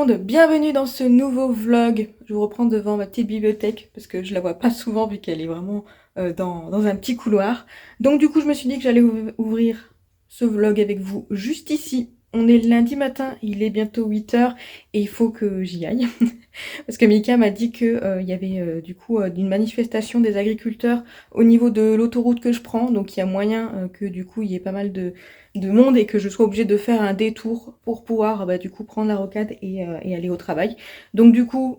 monde, bienvenue dans ce nouveau vlog. Je vous reprends devant ma petite bibliothèque parce que je la vois pas souvent vu qu'elle est vraiment dans un petit couloir. Donc du coup je me suis dit que j'allais ouvrir ce vlog avec vous juste ici. On est lundi matin, il est bientôt 8 h et il faut que j'y aille. Parce que Mika m'a dit que il y avait du coup une manifestation des agriculteurs au niveau de l'autoroute que je prends. Donc il y a moyen que du coup il y ait pas mal de monde et que je sois obligée de faire un détour pour pouvoir du coup prendre la rocade et aller au travail. Donc du coup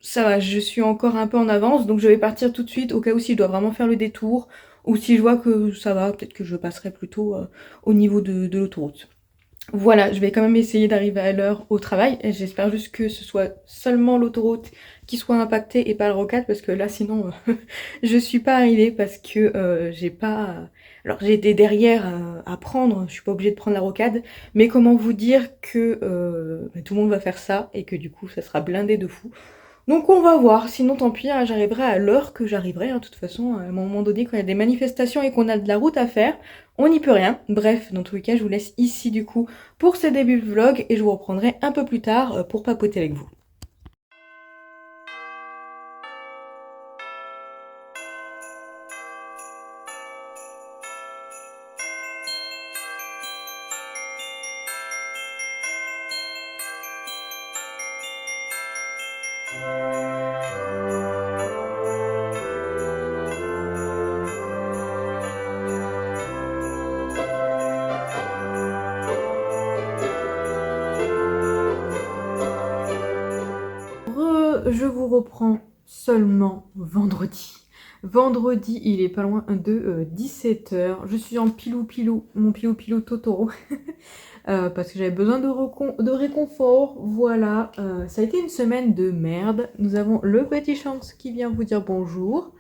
ça va, je suis encore un peu en avance, donc je vais partir tout de suite au cas où si je dois vraiment faire le détour ou si je vois que ça va, peut-être que je passerai plutôt au niveau de l'autoroute. Voilà, je vais quand même essayer d'arriver à l'heure au travail et j'espère juste que ce soit seulement l'autoroute qui soit impactée et pas le rocade parce que là sinon je suis pas arrivée parce que j'ai pas... Alors j'ai été derrière à prendre, je suis pas obligée de prendre la rocade, mais comment vous dire que tout le monde va faire ça et que du coup ça sera blindé de fou. Donc on va voir, sinon tant pis, hein, j'arriverai à l'heure que j'arriverai, hein. De toute façon, à un moment donné, quand il y a des manifestations et qu'on a de la route à faire, on n'y peut rien. Bref, dans tous les cas, je vous laisse ici du coup pour ce début de vlog et je vous reprendrai un peu plus tard pour papoter avec vous. Je vous reprends seulement vendredi. Vendredi, il est pas loin de 17 h. Je suis en pilou-pilou, mon pilou-pilou Totoro. Parce que j'avais besoin de réconfort. Voilà, ça a été une semaine de merde. Nous avons le petit Shanks qui vient vous dire bonjour.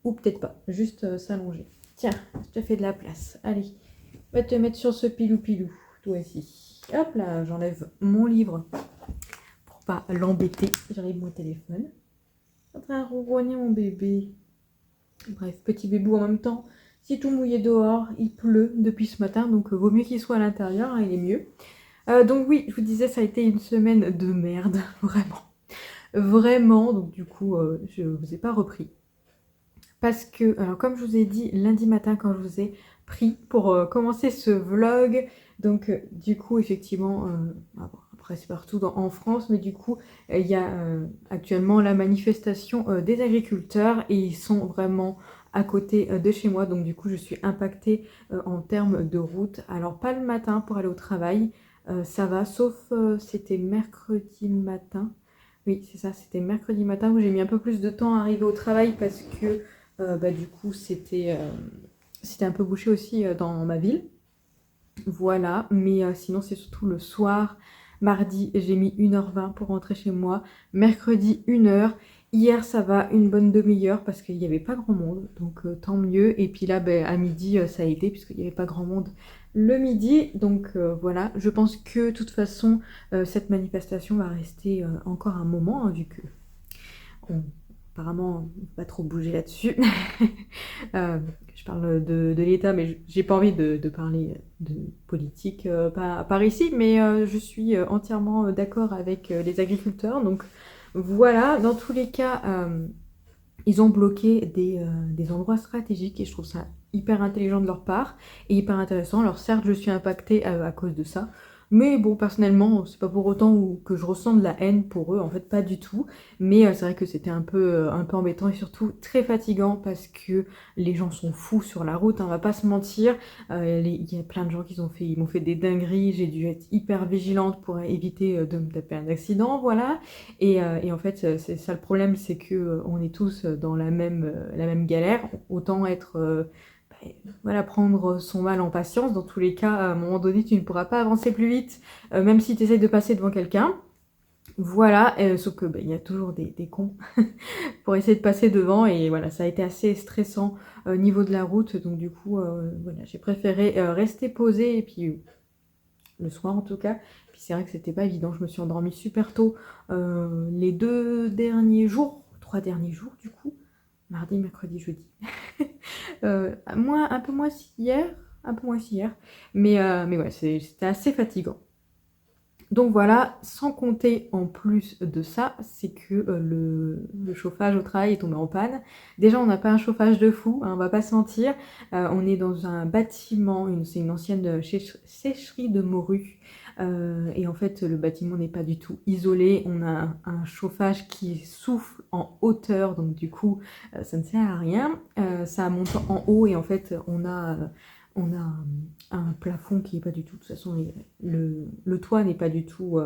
Ou peut-être pas, juste s'allonger. Tiens, je te fais de la place. Allez, va te mettre sur ce pilou-pilou, toi aussi. Hop là, j'enlève mon livre pour pas l'embêter. J'arrive mon téléphone. En train de ronronner mon bébé. Bref, petit bébou en même temps. C'est tout mouillé dehors, il pleut depuis ce matin, donc vaut mieux qu'il soit à l'intérieur, hein, il est mieux. Donc oui, je vous disais, ça a été une semaine de merde, vraiment. Vraiment, donc du coup, je vous ai pas repris. Parce que, alors comme je vous ai dit lundi matin quand je vous ai pris pour commencer ce vlog, donc du coup, effectivement, après c'est partout en France, mais du coup, il y a actuellement la manifestation des agriculteurs et ils sont vraiment à côté de chez moi, donc du coup, je suis impactée en termes de route. Alors pas le matin pour aller au travail, ça va, sauf c'était mercredi matin. Oui, c'est ça, c'était mercredi matin où j'ai mis un peu plus de temps à arriver au travail parce que du coup c'était un peu bouché aussi dans ma ville. Voilà, mais sinon c'est surtout le soir. Mardi, j'ai mis 1 h 20 pour rentrer chez moi. Mercredi, 1 h. Hier, ça va, une bonne demi-heure parce qu'il n'y avait pas grand monde, donc tant mieux. Et puis là, à midi, ça a été puisqu'il n'y avait pas grand monde le midi. Donc voilà, je pense que de toute façon, cette manifestation va rester encore un moment, hein, vu que apparemment, on ne va pas trop bouger là-dessus. Je parle de l'État, mais j'ai pas envie de parler de politique par ici, mais je suis entièrement d'accord avec les agriculteurs. Donc voilà, dans tous les cas, ils ont bloqué des endroits stratégiques et je trouve ça hyper intelligent de leur part et hyper intéressant. Alors certes, je suis impactée à cause de ça, mais bon, personnellement, c'est pas pour autant que je ressens de la haine pour eux, en fait, pas du tout. Mais c'est vrai que c'était un peu embêtant et surtout très fatigant parce que les gens sont fous sur la route, hein, on va pas se mentir. Il y a plein de gens ils m'ont fait des dingueries, j'ai dû être hyper vigilante pour éviter de me taper un accident, voilà. Et en fait, c'est ça le problème, c'est que on est tous dans la même galère. Autant être, voilà, prendre son mal en patience. Dans tous les cas, à un moment donné, tu ne pourras pas avancer plus vite, même si tu essayes de passer devant quelqu'un. Voilà, sauf que il y a toujours des cons pour essayer de passer devant. Et voilà, ça a été assez stressant au niveau de la route. Donc du coup, voilà, j'ai préféré rester posée et puis le soir en tout cas. Puis c'est vrai que c'était pas évident, je me suis endormie super tôt les 3 derniers jours du coup, mardi, mercredi, jeudi. Un peu moins hier, mais ouais, c'était assez fatigant. Donc voilà, sans compter en plus de ça, c'est que le chauffage au travail est tombé en panne. Déjà, on n'a pas un chauffage de fou, hein, on va pas se mentir. On est dans un bâtiment, c'est une ancienne sécherie de morues. Et en fait, le bâtiment n'est pas du tout isolé. On a un chauffage qui souffle en hauteur, donc du coup, ça ne sert à rien. Ça monte en haut et en fait, on a un plafond qui n'est pas du tout, de toute façon, le toit n'est pas du tout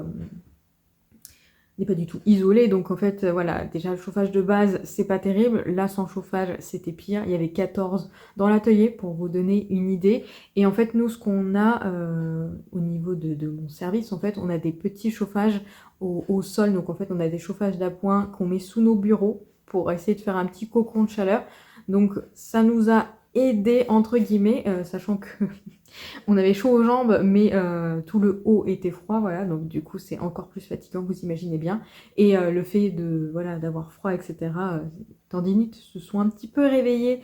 isolé, donc en fait voilà, déjà le chauffage de base c'est pas terrible, là sans chauffage c'était pire, il y avait 14 dans l'atelier pour vous donner une idée, et en fait nous ce qu'on a au niveau de mon service, en fait on a des petits chauffages au sol, donc en fait on a des chauffages d'appoint qu'on met sous nos bureaux pour essayer de faire un petit cocon de chaleur, donc ça nous a aidé entre guillemets, sachant que on avait chaud aux jambes, mais tout le haut était froid, voilà, donc du coup c'est encore plus fatigant, vous imaginez bien. Et le fait de voilà d'avoir froid, etc., tendinites se sont un petit peu réveillées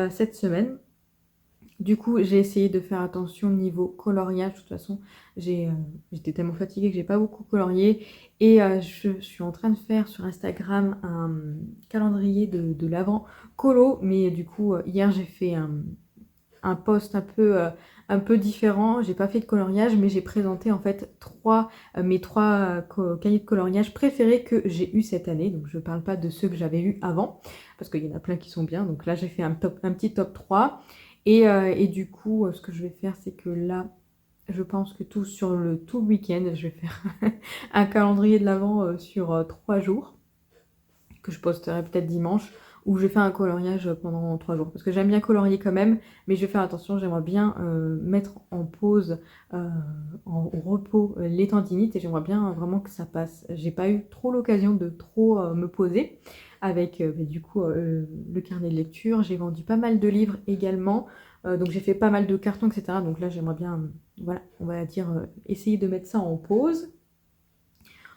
cette semaine. Du coup, j'ai essayé de faire attention niveau coloriage. De toute façon, j'étais tellement fatiguée que j'ai pas beaucoup colorié. Et je suis en train de faire sur Instagram un calendrier de l'Avent colo. Mais du coup, hier, j'ai fait un post un peu différent. J'ai pas fait de coloriage, mais j'ai présenté en fait mes trois cahiers de coloriage préférés que j'ai eu cette année. Donc je parle pas de ceux que j'avais eu avant, parce qu'il y en a plein qui sont bien. Donc là, j'ai fait un petit top 3. Et du coup, ce que je vais faire, c'est que là, je pense que tout le week-end, je vais faire un calendrier de l'Avent sur 3 jours, que je posterai peut-être dimanche, où je vais faire un coloriage pendant 3 jours. Parce que j'aime bien colorier quand même, mais je vais faire attention, j'aimerais bien mettre en pause, au repos, les tendinites, et j'aimerais bien vraiment que ça passe. J'ai pas eu trop l'occasion de trop me poser avec du coup le carnet de lecture. J'ai vendu pas mal de livres également, donc j'ai fait pas mal de cartons, etc. Donc là j'aimerais bien, voilà, on va dire, essayer de mettre ça en pause.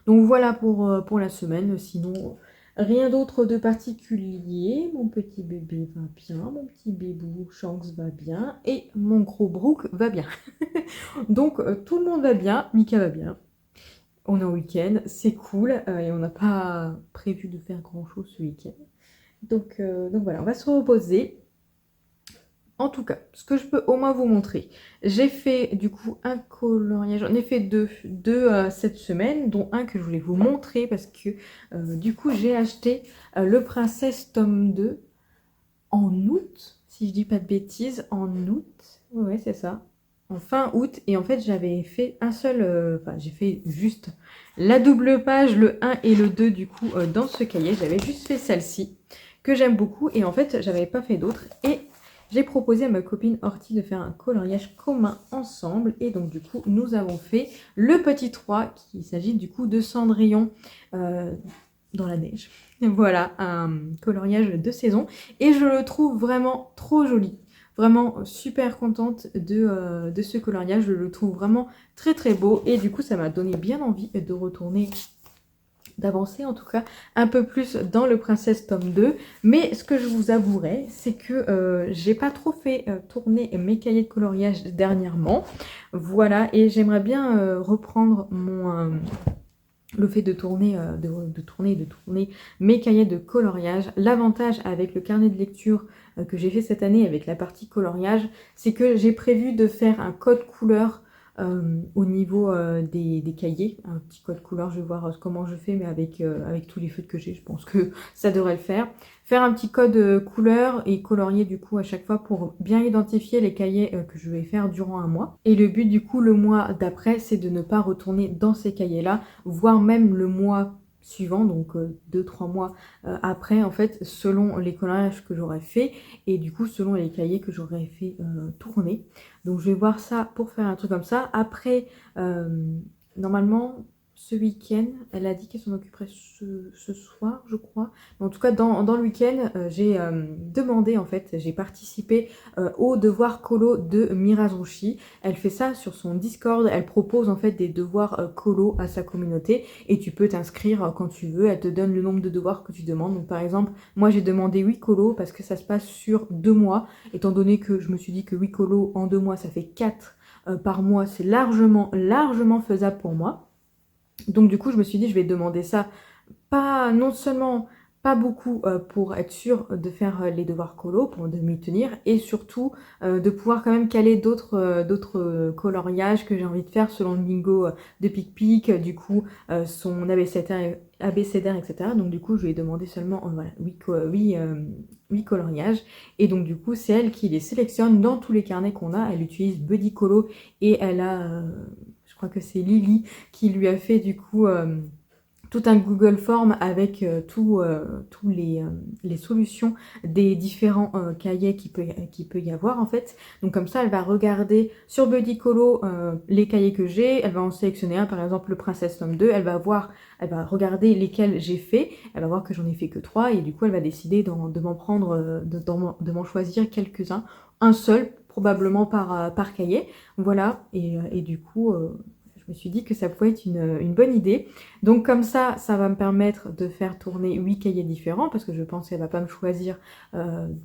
Donc voilà pour la semaine, sinon rien d'autre de particulier. Mon petit bébé va bien, mon petit bébou Shanks va bien et mon gros Brooke va bien. Donc tout le monde va bien, Mika va bien. On est en week-end, c'est cool et on n'a pas prévu de faire grand chose ce week-end. Donc voilà, on va se reposer. En tout cas, ce que je peux au moins vous montrer, j'ai fait du coup un coloriage, j'en ai fait deux cette semaine, dont un que je voulais vous montrer parce que du coup j'ai acheté le Princesse tome 2 en août, si je dis pas de bêtises, en août, ouais c'est ça, en fin août, et en fait j'avais fait un seul, enfin j'ai fait juste la double page, le 1 et le 2 du coup dans ce cahier, j'avais juste fait celle-ci, que j'aime beaucoup, et en fait j'avais pas fait d'autres, et j'ai proposé à ma copine Horty de faire un coloriage commun ensemble, et donc du coup nous avons fait le petit 3, qui s'agit du coup de Cendrillon dans la neige. Voilà, un coloriage de saison, et je le trouve vraiment trop joli. Vraiment super contente de ce coloriage, je le trouve vraiment très très beau, et du coup ça m'a donné bien envie de retourner, d'avancer en tout cas un peu plus dans le Princesse tome 2, mais ce que je vous avouerai, c'est que j'ai pas trop fait tourner mes cahiers de coloriage dernièrement, voilà, et j'aimerais bien reprendre le fait de tourner, de tourner mes cahiers de coloriage. L'avantage avec le carnet de lecture que j'ai fait cette année avec la partie coloriage, c'est que j'ai prévu de faire un code couleur au niveau des cahiers, un petit code couleur. Je vais voir comment je fais, mais avec tous les feutres que j'ai, je pense que ça devrait le faire. Faire un petit code couleur et colorier du coup à chaque fois pour bien identifier les cahiers que je vais faire durant un mois. Et le but du coup le mois d'après, c'est de ne pas retourner dans ces cahiers-là, voire même le mois suivant, donc 2-3 mois après, en fait, selon les coloriages que j'aurais fait et du coup selon les cahiers que j'aurais fait tourner. Donc je vais voir ça pour faire un truc comme ça. Après, normalement, ce week-end, elle a dit qu'elle s'en occuperait ce soir, je crois. Mais en tout cas, dans le week-end, j'ai demandé, en fait, j'ai participé au devoir colo de Mirazonchi. Elle fait ça sur son Discord. Elle propose en fait des devoirs colo à sa communauté et tu peux t'inscrire quand tu veux. Elle te donne le nombre de devoirs que tu demandes. Donc par exemple, moi j'ai demandé 8 colos parce que ça se passe sur 2 mois. Étant donné que je me suis dit que 8 colos en 2 mois, ça fait 4 par mois, c'est largement faisable pour moi. Donc du coup, je me suis dit, je vais demander ça, pas non seulement pas beaucoup pour être sûr de faire les devoirs colo, pour de m'y tenir, et surtout de pouvoir quand même caler d'autres coloriages que j'ai envie de faire selon le lingo de Pic-Pic, du coup son abécédaire, etc. Donc du coup, je lui ai demandé seulement voilà, 8 coloriages, et donc du coup, c'est elle qui les sélectionne dans tous les carnets qu'on a. Elle utilise Buddy Colo, et elle a, je crois que c'est Lily qui lui a fait du coup tout un Google Form avec tous les solutions des différents cahiers qui peut y avoir en fait. Donc comme ça, elle va regarder sur Buddycolo les cahiers que j'ai, elle va en sélectionner un, par exemple le Princesse Tome 2, elle va regarder lesquels j'ai fait, elle va voir que j'en ai fait que 3 et du coup elle va décider de m'en prendre, de m'en choisir quelques-uns, un seul probablement par cahier, voilà, et du coup je me suis dit que ça pouvait être une bonne idée. Donc comme ça va me permettre de faire tourner 8 cahiers différents, parce que je pense qu'elle va pas me choisir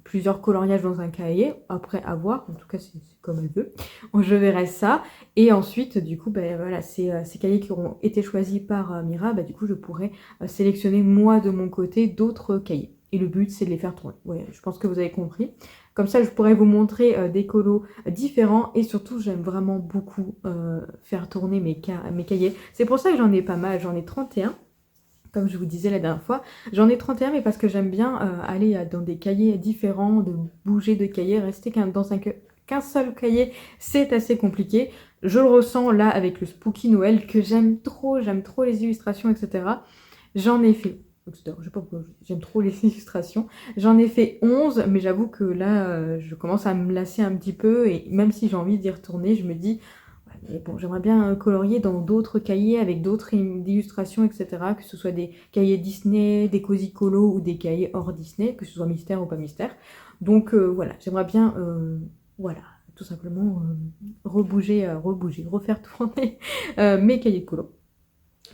plusieurs coloriages dans un cahier, après à voir, en tout cas c'est comme elle veut, je verrai ça, et ensuite du coup ben, voilà, ces cahiers qui auront été choisis par Mira, ben, du coup je pourrai sélectionner moi de mon côté d'autres cahiers. Et le but c'est de les faire tourner. Ouais, je pense que vous avez compris. Comme ça je pourrais vous montrer des colos différents, et surtout j'aime vraiment beaucoup faire tourner mes cahiers. C'est pour ça que j'en ai pas mal, j'en ai 31. Comme je vous disais la dernière fois, j'en ai 31, mais parce que j'aime bien aller dans des cahiers différents, de bouger de cahiers, rester qu'un seul cahier, c'est assez compliqué. Je le ressens là avec le Spooky Noël, que j'aime trop les illustrations, etc. J'en ai fait, etc. Je sais pas pourquoi, j'aime trop les illustrations. J'en ai fait 11, mais j'avoue que là, je commence à me lasser un petit peu, et même si j'ai envie d'y retourner, je me dis, mais bon, j'aimerais bien colorier dans d'autres cahiers avec d'autres illustrations, etc. Que ce soit des cahiers Disney, des cozy colo ou des cahiers hors Disney, que ce soit mystère ou pas mystère. Donc voilà, j'aimerais bien, voilà, tout simplement refaire tourner mes cahiers de colo.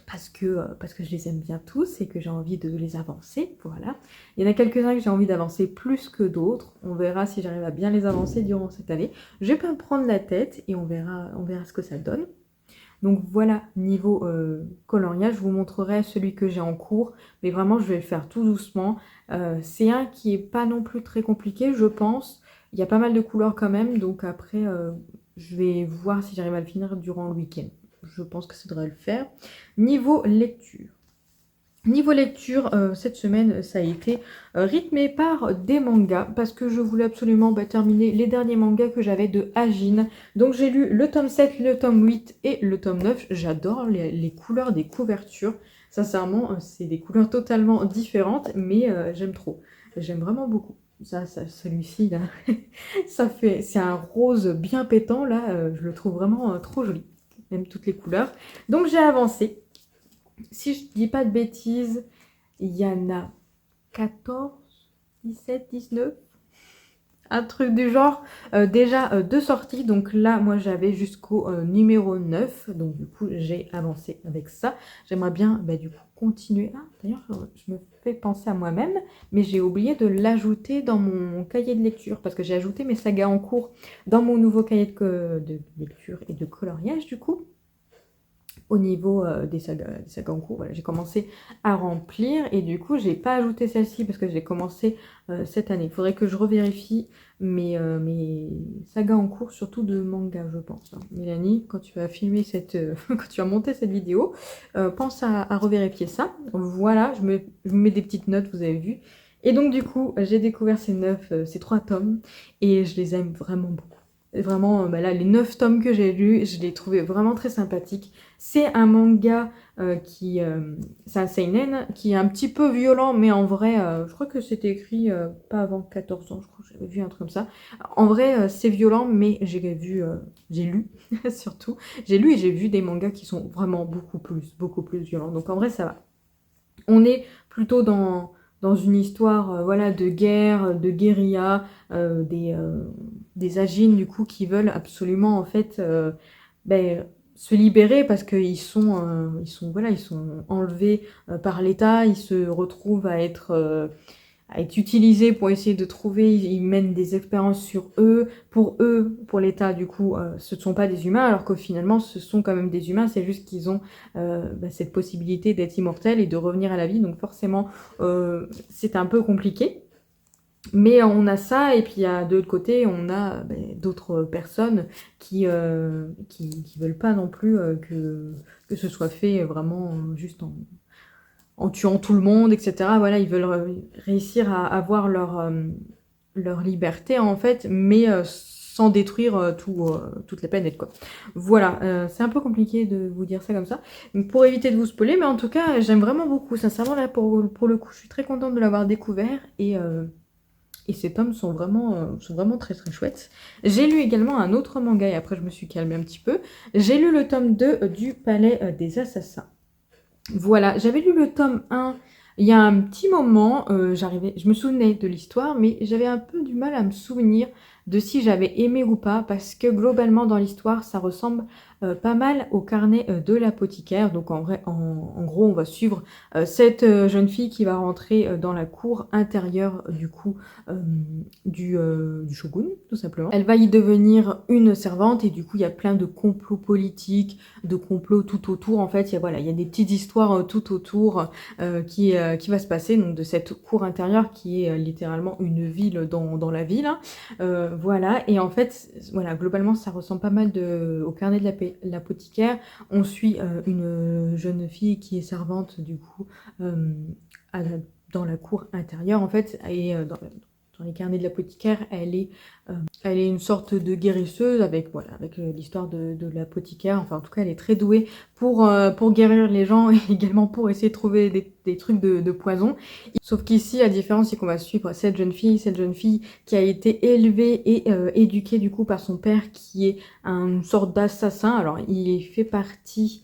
Parce que je les aime bien tous et que j'ai envie de les avancer, voilà. Il y en a quelques-uns que j'ai envie d'avancer plus que d'autres. On verra si j'arrive à bien les avancer durant cette année. Je vais pas me prendre la tête et on verra ce que ça donne. Donc voilà, niveau coloriage, je vous montrerai celui que j'ai en cours, mais vraiment je vais le faire tout doucement. C'est un qui est pas non plus très compliqué, je pense. Il y a pas mal de couleurs quand même, donc après je vais voir si j'arrive à le finir durant le week-end. Je pense que ça devrait le faire. Niveau lecture. Niveau lecture, cette semaine, ça a été rythmé par des mangas, parce que je voulais absolument terminer les derniers mangas que j'avais de Ajin. Donc j'ai lu le tome 7, le tome 8 et le tome 9. J'adore les couleurs des couvertures. Sincèrement, c'est des couleurs totalement différentes, mais j'aime trop. J'aime vraiment beaucoup. Celui-ci, là, c'est un rose bien pétant, là, je le trouve vraiment trop joli. Même toutes les couleurs. Donc j'ai avancé. Si je dis pas de bêtises, il y en a 14, 17, 19, un truc du genre. Déjà deux sorties, donc là moi j'avais jusqu'au numéro 9, donc du coup j'ai avancé avec ça. J'aimerais bien du coup continuer. Ah d'ailleurs je me fais penser à moi-même, mais j'ai oublié de l'ajouter dans mon cahier de lecture, parce que j'ai ajouté mes sagas en cours dans mon nouveau cahier de lecture et de coloriage du coup. Au niveau des sagas en cours, voilà, j'ai commencé à remplir, et du coup j'ai pas ajouté celle-ci parce que j'ai commencé cette année. Il faudrait que je revérifie mes sagas en cours, surtout de manga je pense. Mélanie, quand tu vas filmer quand tu vas monter cette vidéo, pense à revérifier ça. Voilà, je me mets des petites notes, vous avez vu. Et donc du coup j'ai découvert ces 3 tomes et je les aime vraiment beaucoup. Vraiment, là, les 9 tomes que j'ai lus, je les trouvais vraiment très sympathiques. C'est un manga c'est un seinen qui est un petit peu violent, mais en vrai, je crois que c'était écrit pas avant 14 ans, je crois que j'avais vu un truc comme ça. En vrai, c'est violent, mais j'ai lu, surtout. J'ai lu et j'ai vu des mangas qui sont vraiment beaucoup plus violents. Donc en vrai, ça va. On est plutôt dans une histoire voilà, de guerre, de guérilla, des Ajin du coup qui veulent absolument en fait se libérer, parce qu'ils sont enlevés par l'État, ils se retrouvent être utilisés pour essayer de trouver, ils mènent des expériences sur eux, pour l'État du coup, ce ne sont pas des humains, alors que finalement ce sont quand même des humains, c'est juste qu'ils ont cette possibilité d'être immortels et de revenir à la vie, donc forcément c'est un peu compliqué. Mais on a ça, et puis de l'autre côté, on a d'autres personnes qui veulent pas non plus que ce soit fait vraiment juste en tuant tout le monde, etc. Voilà, ils veulent réussir à avoir leur liberté, en fait, mais sans détruire toute la planète, quoi. Voilà, c'est un peu compliqué de vous dire ça comme ça, donc, pour éviter de vous spoiler, mais en tout cas, j'aime vraiment beaucoup. Sincèrement, là, pour le coup, je suis très contente de l'avoir découvert, et ces tomes sont vraiment très très chouettes. J'ai lu également un autre manga, et après je me suis calmée un petit peu. J'ai lu le tome 2 du Palais des Assassins. Voilà, j'avais lu le tome 1 il y a un petit moment, je me souvenais de l'histoire, mais j'avais un peu du mal à me souvenir de si j'avais aimé ou pas, parce que globalement dans l'histoire, ça ressemble pas mal au carnet de l'apothicaire. Donc en gros, on va suivre cette jeune fille qui va rentrer dans la cour intérieure du coup du shogun, tout simplement. Elle va y devenir une servante, et du coup, il y a plein de complots politiques, de complots tout autour. En fait, il y a des petites histoires tout autour qui va se passer, donc de cette cour intérieure qui est littéralement une ville dans la ville, hein. Voilà, et en fait, voilà, globalement, ça ressemble pas mal au carnet de l'apothicaire. On suit une jeune fille qui est servante, du coup, à dans la cour intérieure, en fait, et dans les carnets de l'apothicaire, elle est une sorte de guérisseuse avec l'histoire de l'apothicaire. Enfin, en tout cas, elle est très douée pour guérir les gens, et également pour essayer de trouver des trucs de poison. Sauf qu'ici, la différence, c'est qu'on va suivre cette jeune fille qui a été élevée et éduquée du coup par son père, qui est une sorte d'assassin. Alors, il fait partie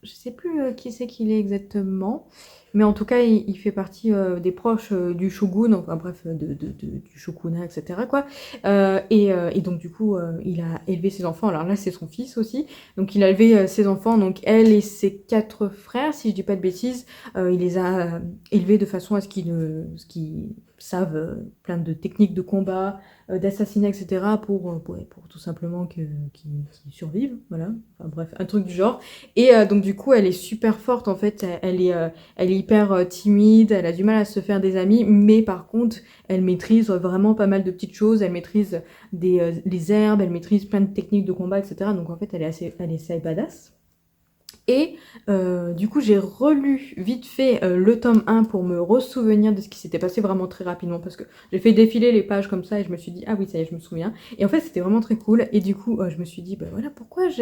je sais plus qui c'est qu'il est exactement, mais en tout cas, il fait partie des proches du shogun, enfin bref, du shogunat, etc., quoi. Et donc, du coup, il a élevé ses enfants. Alors là, c'est son fils aussi. Donc, il a élevé ses enfants, donc elle et ses 4 frères, si je dis pas de bêtises. Il les a élevés de façon à ce qu'ils savent plein de techniques de combat, d'assassinat, etc., pour tout simplement qu'ils survivent. Voilà. Enfin bref, un truc du genre. Et donc, du coup, elle est super forte, en fait. Elle est hyper timide, elle a du mal à se faire des amis, mais par contre, elle maîtrise vraiment pas mal de petites choses. Elle maîtrise les herbes, elle maîtrise plein de techniques de combat, etc. Donc, en fait, elle est assez badass. Et du coup, j'ai relu vite fait le tome 1 pour me ressouvenir de ce qui s'était passé vraiment très rapidement, parce que j'ai fait défiler les pages comme ça et je me suis dit, ah oui, ça y est, je me souviens. Et en fait, c'était vraiment très cool. Et du coup, je me suis dit, bah voilà, je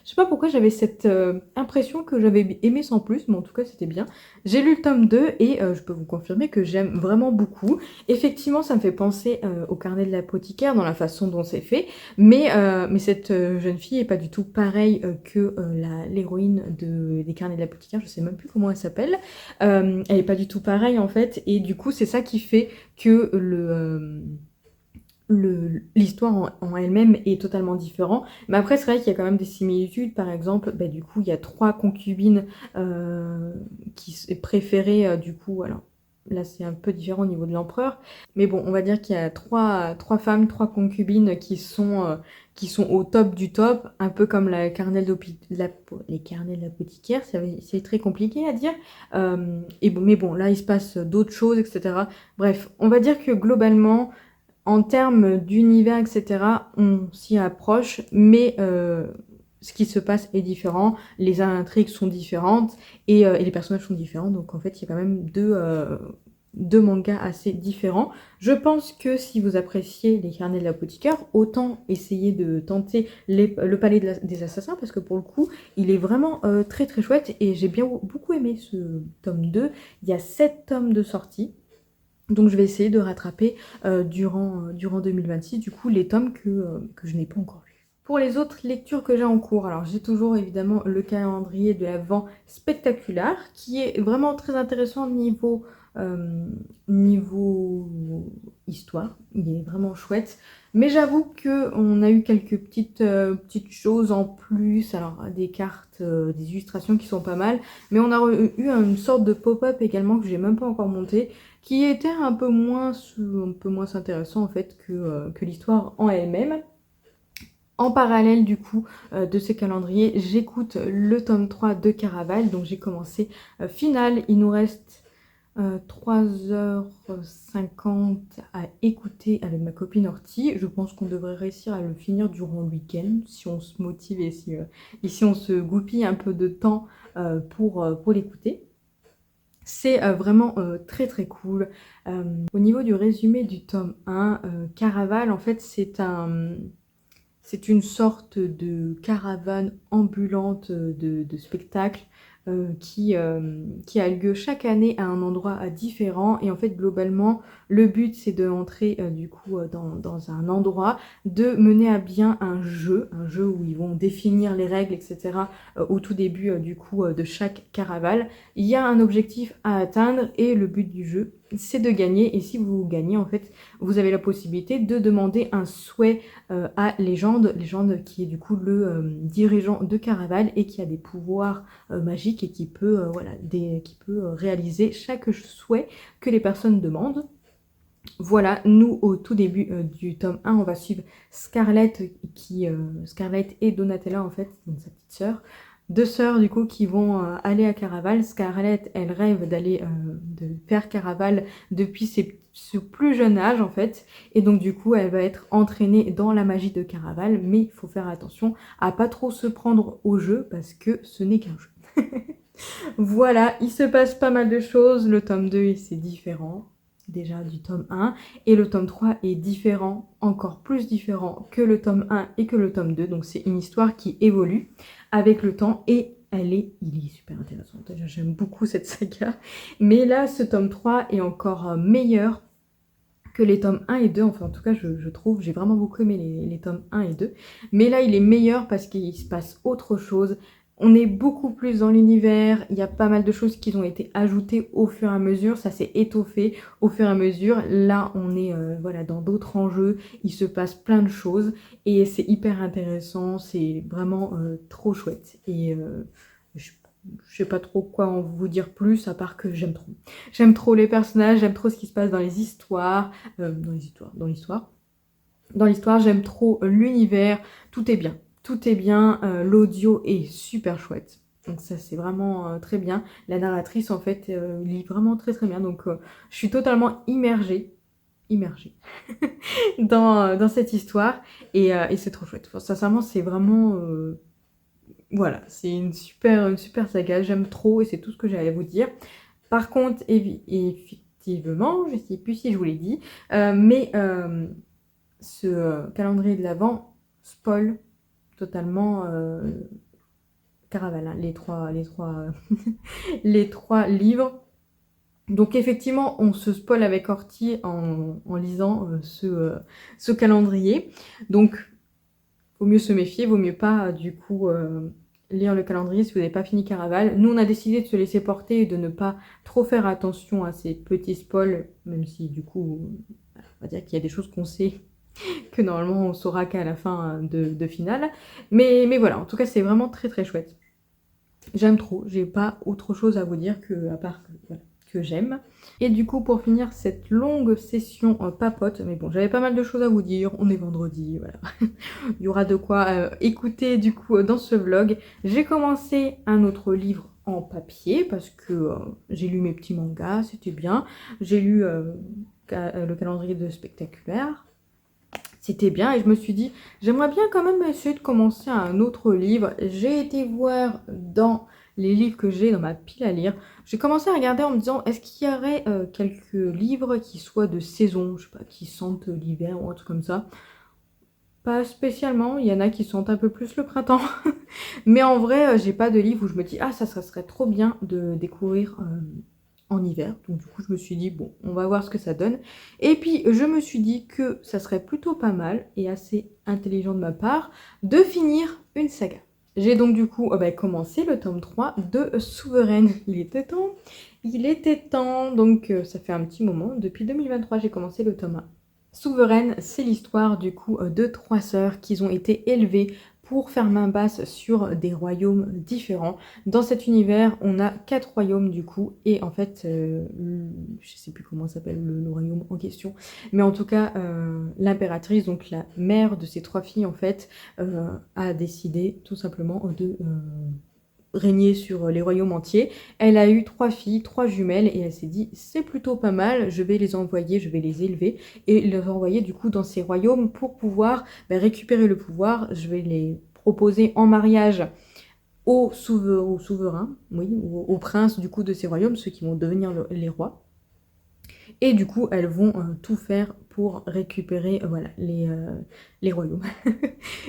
sais pas pourquoi j'avais cette impression que j'avais aimé sans plus, mais en tout cas, c'était bien. J'ai lu le tome 2 et je peux vous confirmer que j'aime vraiment beaucoup. Effectivement, ça me fait penser au carnet de l'apothicaire dans la façon dont c'est fait, mais cette jeune fille est pas du tout pareille que l'héroïne des carnets de l'apothicaire, je sais même plus comment elle s'appelle. Elle est pas du tout pareille, en fait, et du coup, c'est ça qui fait que l'histoire en elle-même est totalement différente. Mais après, c'est vrai qu'il y a quand même des similitudes. Par exemple, du coup, il y a 3 concubines qui sont préférées, du coup, alors là, c'est un peu différent au niveau de l'empereur. Mais bon, on va dire qu'il y a 3 femmes, 3 concubines qui sont au top du top, un peu comme les carnets de l'apothicaire. C'est très compliqué à dire. Mais bon, là, il se passe d'autres choses, etc. Bref, on va dire que globalement, en termes d'univers, etc., on s'y approche, mais ce qui se passe est différent, les intrigues sont différentes, et les personnages sont différents, donc en fait, il y a quand même deux mangas assez différents. Je pense que si vous appréciez les carnets de l'apothicaire, autant essayer de tenter le palais des assassins, parce que pour le coup, il est vraiment très très chouette, et j'ai beaucoup aimé ce tome 2. Il y a 7 tomes de sortie. Donc je vais essayer de rattraper durant 2026, du coup, les tomes que je n'ai pas encore lus. Pour les autres lectures que j'ai en cours, alors j'ai toujours évidemment le calendrier de l'Avent spectaculaire, qui est vraiment très intéressant au niveau Niveau histoire, il est vraiment chouette. Mais j'avoue qu'on a eu quelques petites choses en plus. Alors des cartes, des illustrations qui sont pas mal. Mais on a eu une sorte de pop-up également que j'ai même pas encore monté, qui était un peu moins intéressant en fait que l'histoire en elle-même. En parallèle du coup de ce calendrier, j'écoute le tome 3 de Caraval. Donc j'ai commencé Final, il nous reste 3h50 à écouter avec ma copine Horty. Je pense qu'on devrait réussir à le finir durant le week-end si on se motive et si on se goupille un peu de temps pour l'écouter. C'est vraiment très très cool. Au niveau du résumé du tome 1, Caraval en fait c'est une sorte de caravane ambulante de spectacle qui a lieu chaque année à un endroit différent. Et en fait, globalement, le but, c'est d'entrer du coup dans un endroit, de mener à bien un jeu où ils vont définir les règles, etc. Au tout début du coup de chaque caravane. Il y a un objectif à atteindre et le but du jeu, c'est de gagner. Et si vous gagnez, en fait, vous avez la possibilité de demander un souhait à Légende qui est du coup le dirigeant de Caraval et qui a des pouvoirs magiques et qui peut, réaliser chaque souhait que les personnes demandent. Voilà, nous au tout début du tome 1, on va suivre Scarlett, Scarlett et Donatella en fait, donc sa petite sœur. Deux sœurs du coup qui vont aller à Caraval. Scarlett, elle rêve de faire Caraval depuis ce plus jeune âge en fait. Et donc du coup, elle va être entraînée dans la magie de Caraval. Mais il faut faire attention à pas trop se prendre au jeu parce que ce n'est qu'un jeu. Voilà, il se passe pas mal de choses. Le tome 2, c'est différent déjà du tome 1. Et le tome 3 est différent, encore plus différent que le tome 1 et que le tome 2. Donc c'est une histoire qui évolue avec le temps et il est super intéressant. Déjà, j'aime beaucoup cette saga. Mais là, ce tome 3 est encore meilleur que les tomes 1 et 2. Enfin, en tout cas, je trouve, j'ai vraiment beaucoup aimé les tomes 1 et 2. Mais là, il est meilleur parce qu'il se passe autre chose. On est beaucoup plus dans l'univers, il y a pas mal de choses qui ont été ajoutées au fur et à mesure, ça s'est étoffé au fur et à mesure. Là, on est voilà, dans d'autres enjeux, il se passe plein de choses et c'est hyper intéressant, c'est vraiment trop chouette. Et je sais pas trop quoi en vous dire plus, à part que j'aime trop. J'aime trop les personnages, j'aime trop ce qui se passe dans les histoires, dans l'histoire, j'aime trop l'univers, tout est bien. Tout est bien, l'audio est super chouette. Donc ça c'est vraiment très bien. La narratrice en fait lit vraiment très très bien. Donc je suis totalement immergée dans cette histoire et c'est trop chouette. Enfin, sincèrement c'est vraiment... voilà, c'est une super saga. J'aime trop et c'est tout ce que j'allais vous dire. Par contre, effectivement, je ne sais plus si je vous l'ai dit, mais ce calendrier de l'Avent spoil totalement Caraval, hein, les trois livres. Donc effectivement, on se spoil avec Horty en lisant ce calendrier. Donc, vaut mieux se méfier, vaut mieux pas du coup lire le calendrier si vous n'avez pas fini Caraval. Nous, on a décidé de se laisser porter et de ne pas trop faire attention à ces petits spoils, même si du coup, on va dire qu'il y a des choses qu'on sait que normalement on saura qu'à la fin de finale. Mais voilà, en tout cas c'est vraiment très très chouette. J'aime trop, j'ai pas autre chose à vous dire à part que j'aime. Et du coup pour finir cette longue session papote, mais bon j'avais pas mal de choses à vous dire, on est vendredi, voilà. Il y aura de quoi écouter du coup dans ce vlog. J'ai commencé un autre livre en papier parce que j'ai lu mes petits mangas, c'était bien. J'ai lu le calendrier de Spectaculaire. C'était bien et je me suis dit, j'aimerais bien quand même essayer de commencer un autre livre. J'ai été voir dans les livres que j'ai dans ma pile à lire. J'ai commencé à regarder en me disant, est-ce qu'il y aurait quelques livres qui soient de saison, je sais pas, qui sentent l'hiver ou un truc comme ça. Pas spécialement, il y en a qui sentent un peu plus le printemps. Mais en vrai, j'ai pas de livre où je me dis, ah ça serait trop bien de découvrir en hiver. Donc du coup je me suis dit bon on va voir ce que ça donne. Et puis je me suis dit que ça serait plutôt pas mal et assez intelligent de ma part de finir une saga. J'ai donc du coup commencé le tome 3 de Souveraine. Il était temps. Il était temps. Donc ça fait un petit moment. Depuis 2023, j'ai commencé le tome 1. Souveraine, c'est l'histoire du coup de 3 sœurs qui ont été élevées pour faire main basse sur des royaumes différents. Dans cet univers, on a 4 royaumes du coup, et en fait, je sais plus comment s'appelle le royaume en question, mais en tout cas, l'impératrice, donc la mère de ces 3 filles en fait, a décidé tout simplement de régner sur les royaumes entiers. Elle a eu 3 filles, 3 jumelles, et elle s'est dit c'est plutôt pas mal, je vais les envoyer, je vais les élever et les envoyer du coup dans ces royaumes pour pouvoir récupérer le pouvoir. Je vais les proposer en mariage aux souverains, oui, aux princes du coup de ces royaumes, ceux qui vont devenir les rois. Et du coup, elles vont tout faire pour récupérer voilà, les royaumes.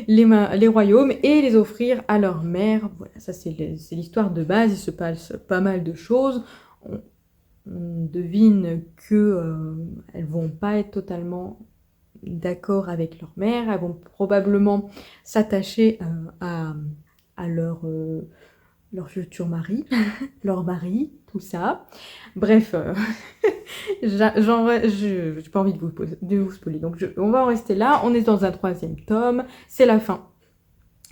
les royaumes et les offrir à leur mère. Voilà, ça c'est l'histoire de base. Il se passe pas mal de choses. On devine que elles vont pas être totalement d'accord avec leur mère. Elles vont probablement s'attacher à leur futur mari, leur mari, tout ça. Bref, j'ai pas envie de vous spoiler. Donc on va en rester là. On est dans un 3e tome. C'est la fin.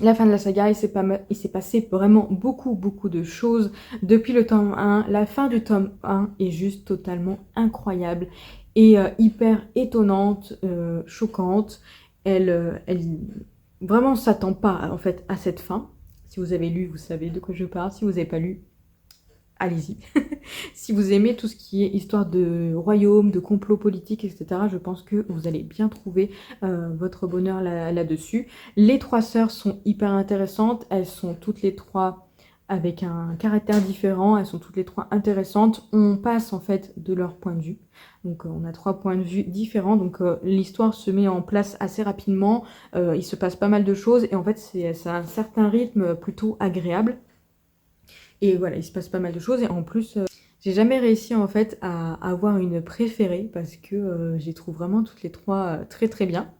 La fin de la saga, il s'est passé vraiment beaucoup de choses depuis le tome 1. La fin du tome 1 est juste totalement incroyable et hyper étonnante, choquante. Elle vraiment s'attend pas en fait à cette fin. Si vous avez lu, vous savez de quoi je parle. Si vous n'avez pas lu, allez-y. Si vous aimez tout ce qui est histoire de royaume, de complot politique, etc., je pense que vous allez bien trouver votre bonheur là-dessus. Les 3 sœurs sont hyper intéressantes. Elles sont toutes les 3 avec un caractère différent. Elles sont toutes les 3 intéressantes. On passe en fait de leur point de vue. Donc on a 3 points de vue différents. Donc l'histoire se met en place assez rapidement. Il se passe pas mal de choses. Et en fait, ça a un certain rythme plutôt agréable. Et voilà, il se passe pas mal de choses. Et en plus, j'ai jamais réussi en fait à avoir une préférée parce que je les trouve vraiment toutes les 3 très bien.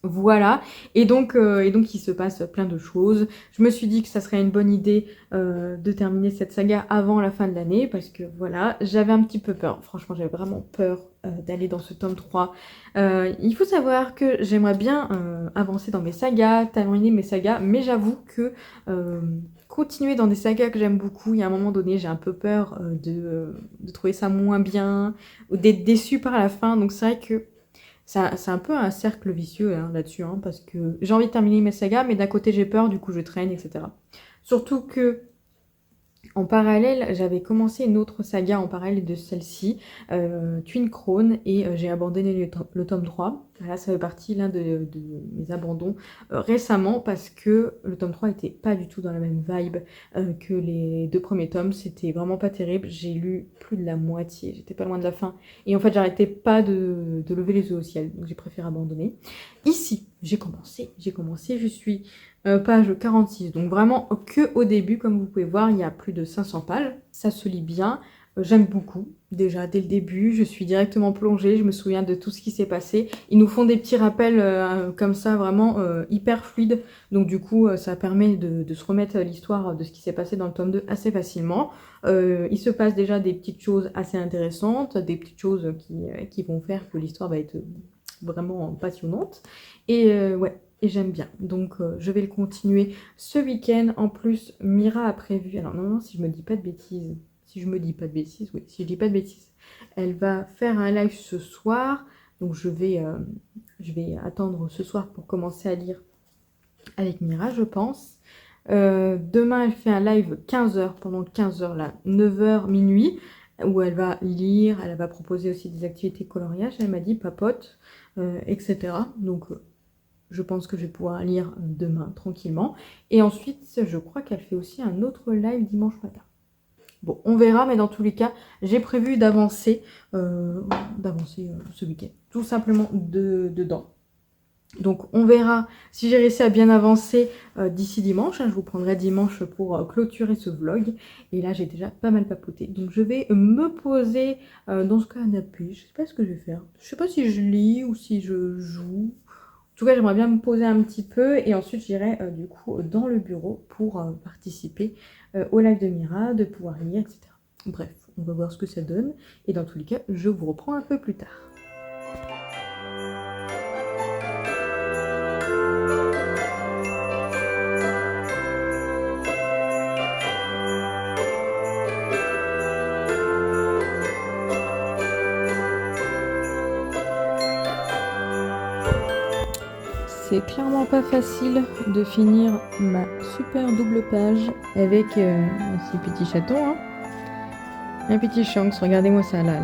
Voilà, et donc il se passe plein de choses. Je me suis dit que ça serait une bonne idée de terminer cette saga avant la fin de l'année parce que voilà, j'avais un petit peu peur. Franchement, j'avais vraiment peur d'aller dans ce tome 3. Il faut savoir que j'aimerais bien avancer dans mes sagas, terminer mes sagas, mais j'avoue que continuer dans des sagas que j'aime beaucoup, il y a un moment donné, j'ai un peu peur de trouver ça moins bien ou d'être déçue par la fin. Donc c'est vrai que c'est un peu un cercle vicieux là-dessus, parce que j'ai envie de terminer mes sagas, mais d'un côté j'ai peur, du coup je traîne, etc. Surtout que en parallèle, j'avais commencé une autre saga en parallèle de celle-ci, Twin Crown, et j'ai abandonné le tome 3. Là, ça fait partie l'un de mes abandons récemment parce que le tome 3 était pas du tout dans la même vibe que les 2 premiers tomes. C'était vraiment pas terrible. J'ai lu plus de la moitié, j'étais pas loin de la fin. Et en fait, j'arrêtais pas de lever les yeux au ciel, donc j'ai préféré abandonner. Ici, j'ai commencé, je suis page 46, donc vraiment que au début, comme vous pouvez voir, il y a plus de 500 pages, ça se lit bien, j'aime beaucoup, déjà dès le début, je suis directement plongée, je me souviens de tout ce qui s'est passé, ils nous font des petits rappels comme ça, vraiment hyper fluides, donc du coup ça permet de se remettre à l'histoire de ce qui s'est passé dans le tome 2 assez facilement. Il se passe déjà des petites choses assez intéressantes, des petites choses qui vont faire que l'histoire va être vraiment passionnante, et ouais, et j'aime bien. Donc je vais le continuer ce week-end. En plus, Mira a prévu, alors non, si je me dis pas de bêtises, oui, si je dis pas de bêtises, elle va faire un live ce soir. Donc je vais attendre ce soir pour commencer à lire avec Mira, je pense. Demain, elle fait un live 15h, pendant 15h là, 9h, minuit, où elle va lire, elle va proposer aussi des activités coloriage, elle m'a dit papote, etc. Donc je pense que je vais pouvoir lire demain tranquillement. Et ensuite, je crois qu'elle fait aussi un autre live dimanche matin. Bon, on verra, mais dans tous les cas, j'ai prévu d'avancer ce week-end. Tout simplement dedans. Donc on verra si j'ai réussi à bien avancer d'ici dimanche. Je vous prendrai dimanche pour clôturer ce vlog. Et là, j'ai déjà pas mal papoté. Donc je vais me poser dans ce canapé. Je sais pas ce que je vais faire. Je sais pas si je lis ou si je joue tout cas, j'aimerais bien me poser un petit peu et ensuite j'irai du coup dans le bureau pour participer au live de Mira, de pouvoir lire, etc. Bref, on va voir ce que ça donne et dans tous les cas, je vous reprends un peu plus tard. C'est clairement pas facile de finir ma super double page avec ces petits chatons. Hein. Un petit Shanks, regardez-moi ça là.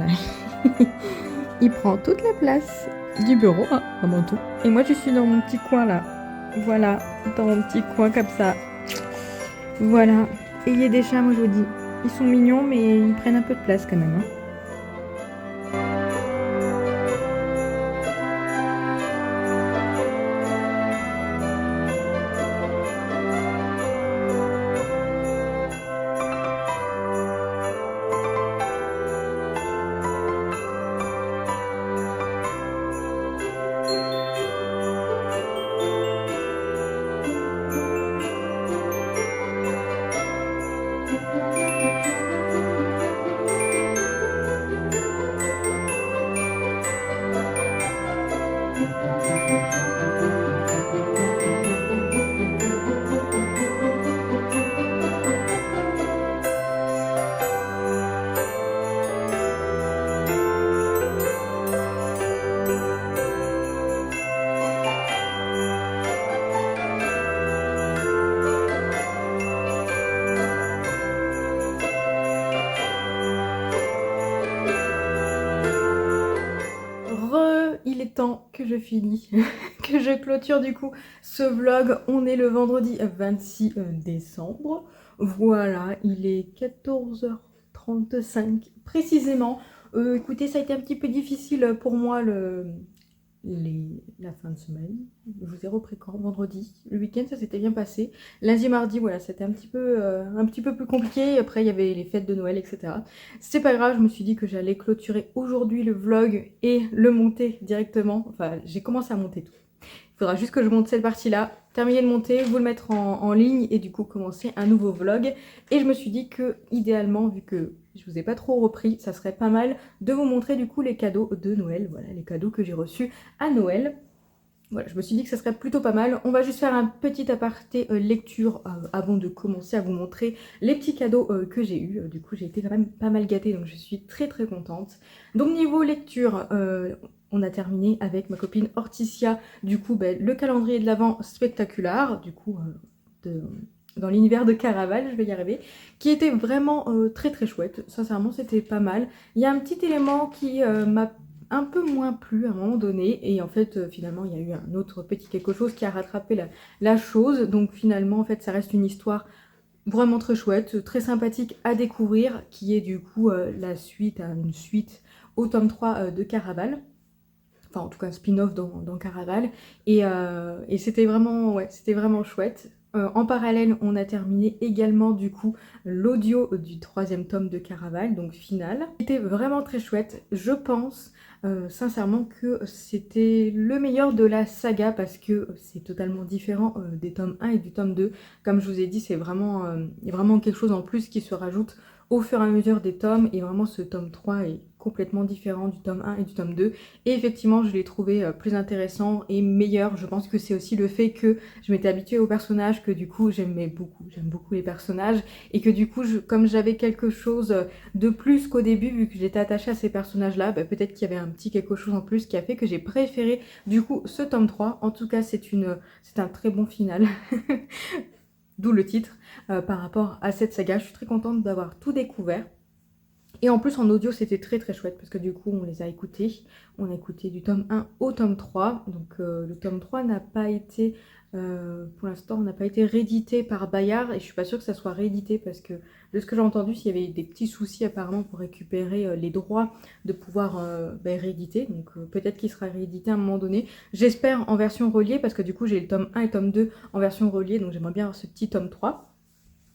Il prend toute la place du bureau, hein, vraiment tout. Et moi je suis dans mon petit coin là. Voilà, dans mon petit coin comme ça. Voilà. Ayez des chats, moi je vous dis. Ils sont mignons mais ils prennent un peu de place quand même. Hein. Il est temps que je finis, que je clôture du coup ce vlog. On est le vendredi 26 décembre. Voilà, il est 14h35 précisément. Écoutez, ça a été un petit peu difficile pour moi la fin de semaine. Je vous ai repris quand? Vendredi. Le week-end, ça s'était bien passé. Lundi, mardi, voilà, c'était un petit peu plus compliqué. Après, il y avait les fêtes de Noël, etc. C'est pas grave, je me suis dit que j'allais clôturer aujourd'hui le vlog et le monter directement. Enfin, j'ai commencé à monter tout. Il faudra juste que je monte cette partie-là, terminer de monter, vous le mettre en ligne et du coup commencer un nouveau vlog. Et je me suis dit que, idéalement, vu que je vous ai pas trop repris, ça serait pas mal de vous montrer du coup les cadeaux de Noël. Voilà, les cadeaux que j'ai reçus à Noël. Voilà, je me suis dit que ça serait plutôt pas mal. On va juste faire un petit aparté lecture avant de commencer à vous montrer les petits cadeaux que j'ai eus. Du coup, j'ai été quand même pas mal gâtée, donc je suis très très contente. Donc niveau lecture, on a terminé avec ma copine Horticia, du coup, le calendrier de l'Avent spectaculaire, du coup, dans l'univers de Caraval, je vais y arriver, qui était vraiment très très chouette. Sincèrement, c'était pas mal. Il y a un petit élément qui m'a un peu moins plu à un moment donné et en fait finalement il y a eu un autre petit quelque chose qui a rattrapé la chose, donc finalement en fait ça reste une histoire vraiment très chouette, très sympathique à découvrir, qui est du coup la suite à une suite au tome 3 de Caraval, enfin en tout cas un spin-off dans Caraval, et c'était vraiment, ouais, c'était vraiment chouette. En parallèle, on a terminé également du coup l'audio du 3e tome de Caraval, donc final. C'était vraiment très chouette, je pense sincèrement que c'était le meilleur de la saga parce que c'est totalement différent des tomes 1 et du tome 2. Comme je vous ai dit, c'est vraiment, vraiment quelque chose en plus qui se rajoute au fur et à mesure des tomes et vraiment ce tome 3 est complètement différent du tome 1 et du tome 2 et effectivement je l'ai trouvé plus intéressant et meilleur. Je pense que c'est aussi le fait que je m'étais habituée aux personnages, que du coup j'aime beaucoup les personnages et que du coup comme j'avais quelque chose de plus qu'au début, vu que j'étais attachée à ces personnages là, peut-être qu'il y avait un petit quelque chose en plus qui a fait que j'ai préféré du coup ce tome 3. En tout cas c'est un très bon final. D'où le titre par rapport à cette saga. Je suis très contente d'avoir tout découvert. Et en plus en audio c'était très très chouette parce que du coup on les a écoutés. On a écouté du tome 1 au tome 3. Donc le tome 3 n'a pas été, pour l'instant on n'a pas été réédité par Bayard. Et je suis pas sûre que ça soit réédité parce que de ce que j'ai entendu, s'il y avait des petits soucis apparemment pour récupérer les droits de pouvoir rééditer. Donc peut-être qu'il sera réédité à un moment donné. J'espère en version reliée parce que du coup j'ai le tome 1 et tome 2 en version reliée. Donc j'aimerais bien avoir ce petit tome 3.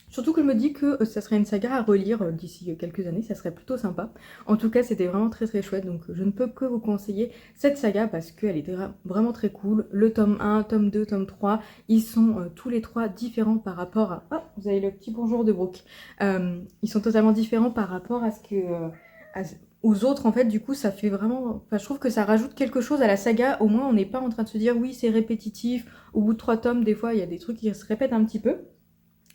Surtout que je me dis que ça serait une saga à relire d'ici quelques années, ça serait plutôt sympa. En tout cas, c'était vraiment très très chouette, donc je ne peux que vous conseiller cette saga parce qu'elle était vraiment très cool. Le tome 1, tome 2, tome 3, ils sont tous les trois différents par rapport à... Oh, vous avez le petit bonjour de Brooke. Ils sont totalement différents par rapport à ce que... aux autres, en fait, du coup, ça fait vraiment... Enfin, je trouve que ça rajoute quelque chose à la saga. Au moins, on n'est pas en train de se dire, oui, c'est répétitif. Au bout de 3 tomes, des fois, il y a des trucs qui se répètent un petit peu.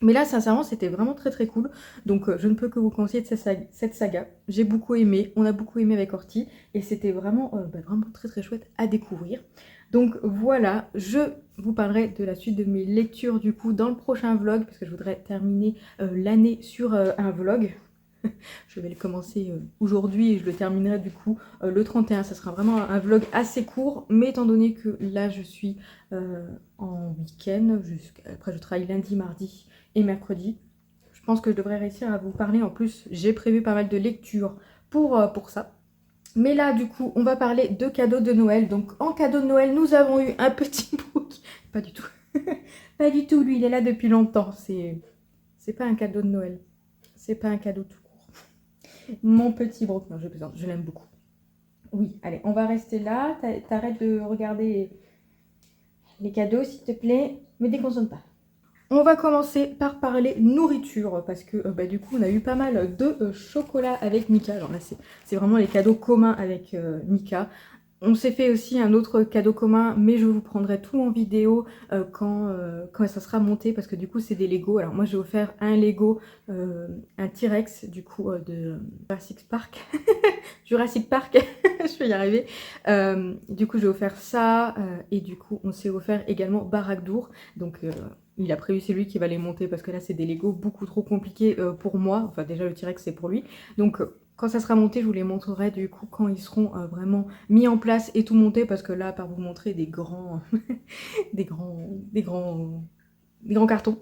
Mais là, sincèrement, c'était vraiment très très cool. Donc, je ne peux que vous conseiller de cette saga. J'ai beaucoup aimé, on a beaucoup aimé avec Horty. Et c'était vraiment, vraiment très très chouette à découvrir. Donc voilà, je vous parlerai de la suite de mes lectures du coup dans le prochain vlog. Parce que je voudrais terminer l'année sur un vlog. Je vais le commencer aujourd'hui et je le terminerai du coup le 31. Ça sera vraiment un vlog assez court, mais étant donné que là je suis en week-end, après je travaille lundi, mardi et mercredi, je pense que je devrais réussir à vous parler. En plus, j'ai prévu pas mal de lectures pour ça. Mais là, du coup, on va parler de cadeaux de Noël. Donc, en cadeau de Noël, nous avons eu un petit Brooke. Pas du tout. Pas du tout, lui, il est là depuis longtemps. C'est pas un cadeau de Noël. C'est pas un cadeau tout. Mon petit Brooke, non, je plaisante, je l'aime beaucoup. Oui, allez, on va rester là. T'arrêtes de regarder les cadeaux, s'il te plaît. Me déconcentre pas. On va commencer par parler nourriture, parce que du coup, on a eu pas mal de chocolat avec Mika. Alors là, c'est vraiment les cadeaux communs avec Mika. On s'est fait aussi un autre cadeau commun, mais je vous prendrai tout en vidéo quand ça sera monté, parce que du coup c'est des Lego. Alors moi j'ai offert un Lego, un T-Rex du coup de Jurassic Park. Jurassic Park, je vais y arriver. Du coup j'ai offert ça, et du coup on s'est offert également Baragdour. Donc il a prévu c'est lui qui va les monter, parce que là c'est des Lego beaucoup trop compliqués pour moi. Enfin déjà le T-Rex c'est pour lui. Donc quand ça sera monté, je vous les montrerai du coup quand ils seront vraiment mis en place et tout monté, parce que là, à part vous montrer des grands, des grands cartons,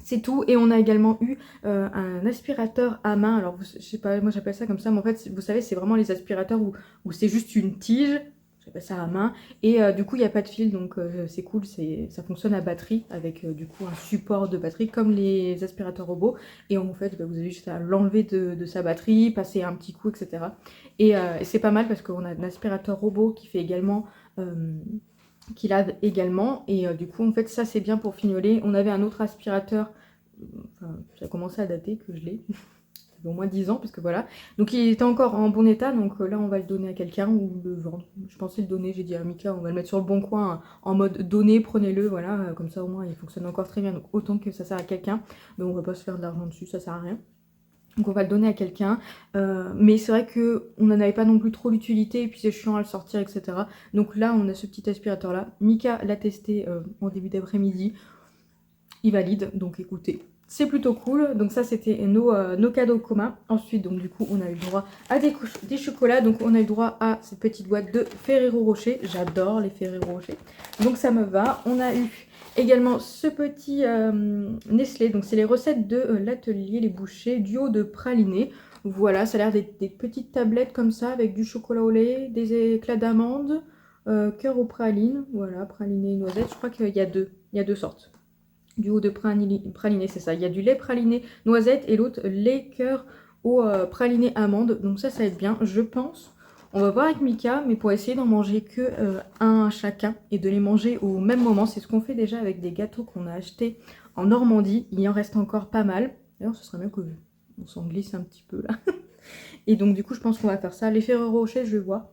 c'est tout. Et on a également eu un aspirateur à main. Alors, je sais pas, moi j'appelle ça comme ça, mais en fait, vous savez, c'est vraiment les aspirateurs où c'est juste une tige. J'appelle ça à main. Et du coup, il n'y a pas de fil, donc c'est cool. Ça fonctionne à batterie avec du coup un support de batterie comme les aspirateurs robots. Et en fait, vous avez juste à l'enlever de sa batterie, passer un petit coup, etc. Et c'est pas mal parce qu'on a un aspirateur robot qui fait également... qui lave également. Et du coup, en fait, ça c'est bien pour fignoler. On avait un autre aspirateur, enfin, ça a commencé à dater que je l'ai. Au moins 10 ans, parce que voilà. Donc il était encore en bon état, donc là on va le donner à quelqu'un ou le vendre. Je pensais le donner, j'ai dit à Mika, on va le mettre sur le bon coin en mode donner, prenez-le, voilà, comme ça au moins il fonctionne encore très bien, donc autant que ça sert à quelqu'un. Mais on va pas se faire de l'argent dessus, ça sert à rien. Donc on va le donner à quelqu'un, mais c'est vrai qu'on n'en avait pas non plus trop l'utilité, et puis c'est chiant à le sortir, etc. Donc là on a ce petit aspirateur là, Mika l'a testé en début d'après-midi, il valide, donc écoutez, c'est plutôt cool. Donc ça c'était nos cadeaux communs. Ensuite donc du coup on a eu le droit à des chocolats. Donc on a eu le droit à cette petite boîte de Ferrero Rocher. J'adore les Ferrero Rocher. Donc ça me va. On a eu également ce petit Nestlé. Donc c'est les recettes de l'atelier Les Bouchers, duo de praliné. Voilà, ça a l'air des petites tablettes comme ça avec du chocolat au lait, des éclats d'amandes, cœur aux pralines. Voilà, praliné et noisette. Je crois qu'il y a deux sortes. Du haut de praliné, c'est ça. Il y a du lait praliné noisette et l'autre lait cœur au praliné amande. Donc ça va être bien, je pense. On va voir avec Mika, mais pour essayer d'en manger que un chacun et de les manger au même moment. C'est ce qu'on fait déjà avec des gâteaux qu'on a achetés en Normandie. Il y en reste encore pas mal. D'ailleurs, ce serait bien qu'on s'en glisse un petit peu là. Et donc du coup, je pense qu'on va faire ça. Les Ferrero Rocher, je vais voir.